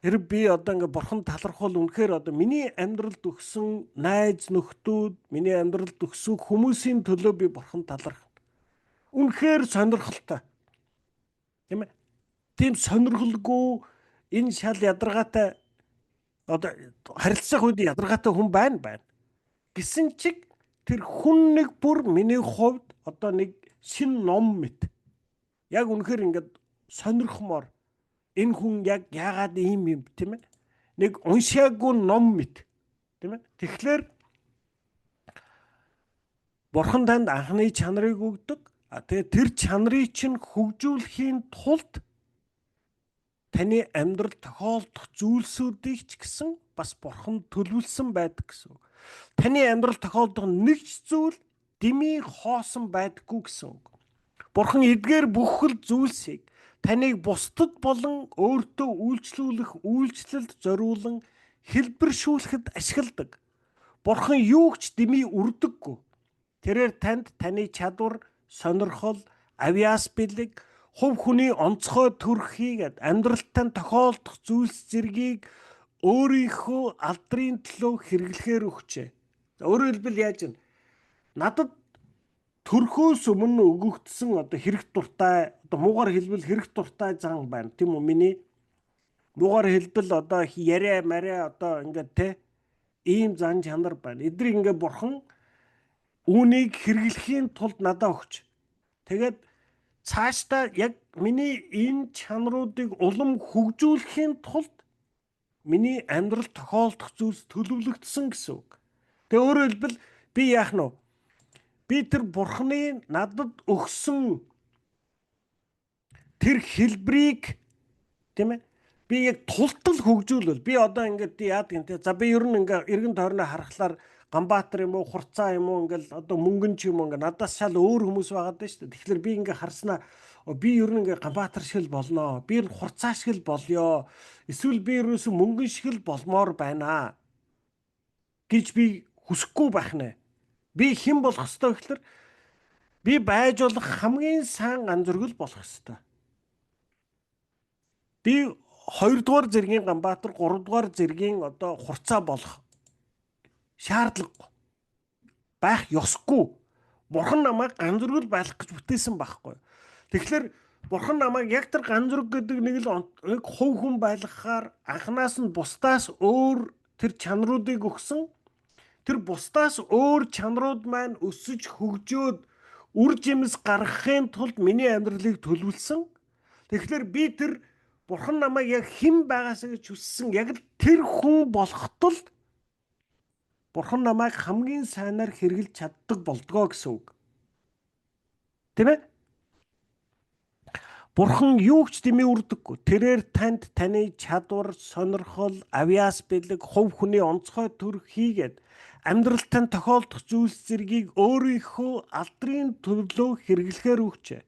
хэрэг би одоо ингээд Бурхан талархвал үнэхээр одоо миний амьдралд өгсөн найз нөхдүүд, миний амьдралд өгсөн хүмүүсийн төлөө би Бурхан талархна. Үнэхээр сонирхолтой. Тийм ээ? Тийм сонирхолгүй энэ шал ядаргаатай одоо харилцах үед ядаргаатай хүн байна. Гэсэн чиг тэр хүн нэг бүр миний хувьд одоо нэг шин ном мэт. Яг үнэхээр ингээд сонирхмоор энэ хүн яг яагаад ийм юм тийм ээ? Нэг уншаагүй ном мэт. Тийм ээ? Тэгэхээр Бурхан танд анхны чанарыг өгдөг. Тэгээ тэр чанарыг чинь хөгжүүлэхийн тулд таны амьдрал тохиолдох зүйлсүүдийг ч гэсэн бас Бурхан төлөвлөсөн байдаг гэсэн үг. Таны амьдрал тохиолдох нэг ч зүйл дими хоосон байдаггүй гэсэн үг. Бурхан эдгээр бүхэл зүйлсийг таныг бусдад болон өөртөө үйлчлүүлэх үйлчлэлд зориулан хэлбэршүүлэхэд ашигладаг. Бурхан юу ч дими үрдэггүй. Тэрээр танд таны чадвар, сонирхол, авиас бэлэг, хувь хүний онцгой төрхийг амьдралтаа тохиолдох зүйлс зэргийг өөрийнхөө алдрын төлөө хэрэглэхээр өгчээ. Өөрөөр хэлбэл яаж вэ? Надад төрхөөс өмнө өгөгдсөн одоо хэрэг дуртай, одоо муугар хэлбэл хэрэг дуртай зан байна. Тийм үү? Миний муугар хэлбэл одоо яриа мараа одоо ингээд те ийм зан чанар байна. Эдрийг ингээд Бурхан үүнийг хэрэглэхийн тулд надад өгч. Тэгээд цаашдаа яг миний энэ чанаруудыг улам хөгжүүлэхийн тулд миний амьдрал тохиолдох зүйлс төлөвлөгдсөн гэсэн үг. Тэгээ өөрөөр хэлбэл би яах нь вэ? Би тэр Бурханы надад өгсөн тэр хэлбэрийг тийм ээ? Би яг тултал хөгжүүлвэл би одоо ингээд яадаг юм те. За би ер нь ингээд эргэн тойрноо харахаар Ганбаатар юм уу, Хурцаа юм уу ингээл одоо мөнгөн ч юм уу ингээд надаас шал өөр хүмүүс байгаад байна шүү дээ. Тэгэхээр би ингээд харснаа би ер нь ингээд Ганбаатар шиг л болноо. Би Хурцаа шиг л болёо. Эсвэл би ерөөсөө мөнгөн шиг л болмоор байна гэж би хүсэхгүй байх нэ. Би хэн болох ёстой гэхээр би байж болох хамгийн сайн ганцөргөл болох ёстой. Би 2 дугаар зэргийн Ганбаатар, 3 дугаар зэргийн одоо Хурцаа болох шаардлагагүй. Байх ёсгүй. Бурхан намайг ганцөргөл байх гэж бүтээсэн байхгүй. Тэгэхээр Бурхан намайг яг тэр ганцөрг гэдэг нэг хувь хүн байлгахаар анханаас нь бусдаас өөр тэр чанаруудыг өгсөн. Тэр бусдаас өөр чанарууд маань өсөж хөгжөөд үр жимс гаргахын тулд миний амьдралыг төлөвлөсөн. Тэгэхээр би тэр Бурхан намайг яг хэн байгаасаа гэж хүссэн яг тэр хүн болоход л Бурхан намайг хамгийн сайнаар хэрэгжилж чаддаг болдгоо гэсэн үг. Тийм ээ? Бурхан юу ч дэмий үрдэггүй. Тэрээр танд таны чадвар, сонирхол, авиас бэлэг, хувь хүний онцгой төрх хийгээд амьдралтаа тохиолдох зүйлс зэргийг өөрийнхөө алдрын төлөө хэрэглэхээр өгчээ.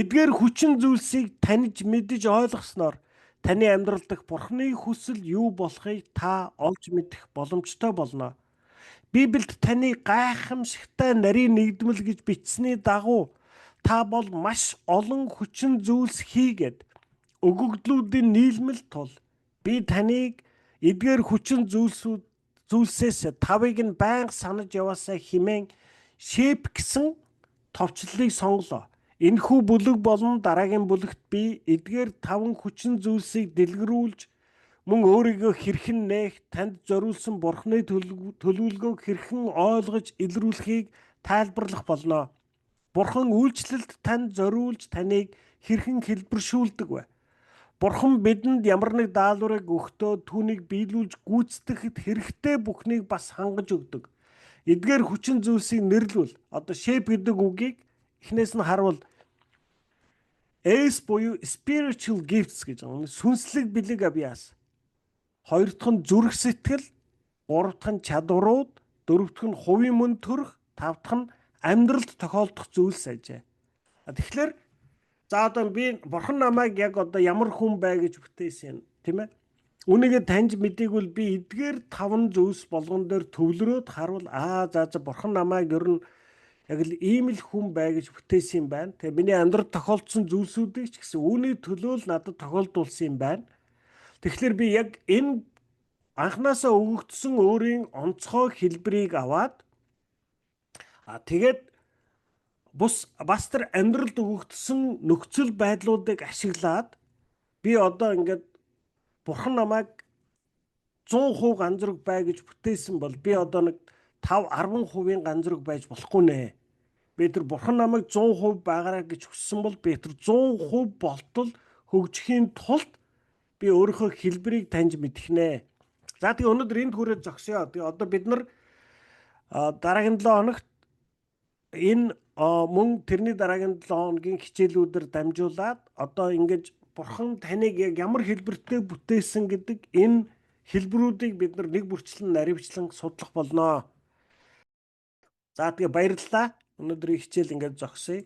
Эдгээр хүчин зүйлсийг таньж мэдж ойлгосноор таны амьдрал дахь Бурханы хүсэл юу болохыг та олж мэдэх боломжтой болно. Библиэд таны гайхамшигтай нарийн нэгдмэл гэж бичсэний дагуу та бол маш олон хүчин зүйлс хийгээд өгөгдлүүдийн нийлмэл тул би таныг эдгээр хүчин зүйлсээс тавыг нь байнга санаж яваасаа хэмээн шэп гэсэн товчлолыг сонголоо. Энэхүү бүлэг болон дараагийн бүлэгт би эдгээр 5 хүчин зүйлсийг дэлгэрүүлж мөн өөрийгөө хэрхэн нээх, танд зориулсан Бурхны төлөвлөгөөг хэрхэн ойлгож илрүүлэхийг тайлбарлах болно. Бурхан үйлчлэлд танд зориулж таныг хэрхэн хэлбэршүүлдэг вэ? Бурхан бидэнд ямар нэг даалгаврыг өгтөө түүнийг биелүүлж гүйцэтгэхэд хэрэгтэй бүхнийг бас хангаж өгдөг. Эдгээр хүчин зүйлсийг нэрлвэл одоо shape гэдэг үгийг эхнээс нь харвал S буюу spiritual gifts гэж байгаа. Сүнслэг бэлэг авьяас. Хоёр дахь нь зүрх сэтгэл, гурав дахь нь чадварууд, дөрөв дэх нь хувийн мөн төрх, тав дахь нь амьдралд тохиолдох зүйлс ажээ. Тэгэхээр за одоо би Бурхан намайг яг одоо ямар хүн бай гэж бүтээсэн юм, тийм ээ? Үнийгээ таньж мэдээгүй би эдгээр 5 зүйлс болгон дээр төвлөрөөд харвал за Бурхан намайг ер нь яг л ийм л хүн бай гэж бүтээсэн юм байна. Тэгээ миний амьдрал тохиолдсон зүйлсүүдийг ч гэсэн үүний төлөө л надад тохиолдуулсан юм байна. Тэгэхээр би яг энэ анханасаа өгөгдсөн өөрийн онцгой хэлбэрийг аваад тэгээд бас тэр амьдралд өгөгдсөн нөхцөл байдлуудыг ашиглаад би одоо ингээд Бурхан намайг 100% ганцрог бай гэж бүтээсэн бол би одоо нэг 5-10% ганцрог байж болохгүй нэ. Би тэр Бурхан намайг 100% байгаарай гэж хүссэн бол би тэр 100% болтол хөгжихийн тулд би өөрийнхөө хэлбэрийг таньж мэдэх нэ. За тэгээ өнөөдөр энд хүрээд зогсъё. Тэгээ одоо бид нар дараагийн 7 хоногт энэ мөн тэрний дараагийн 7 хоногийн хичээлүүдээр дамжуулаад одоо ингэж Бурхан таныг яг ямар хэлбэртэй бүтээсэн гэдэг энэ хэлбэрүүдийг бид нар нэг бүрчлэн наривчлан судлах болно. За тэгээ баярлалаа. Өнөөдрийн хичээл ингээд зогсъё.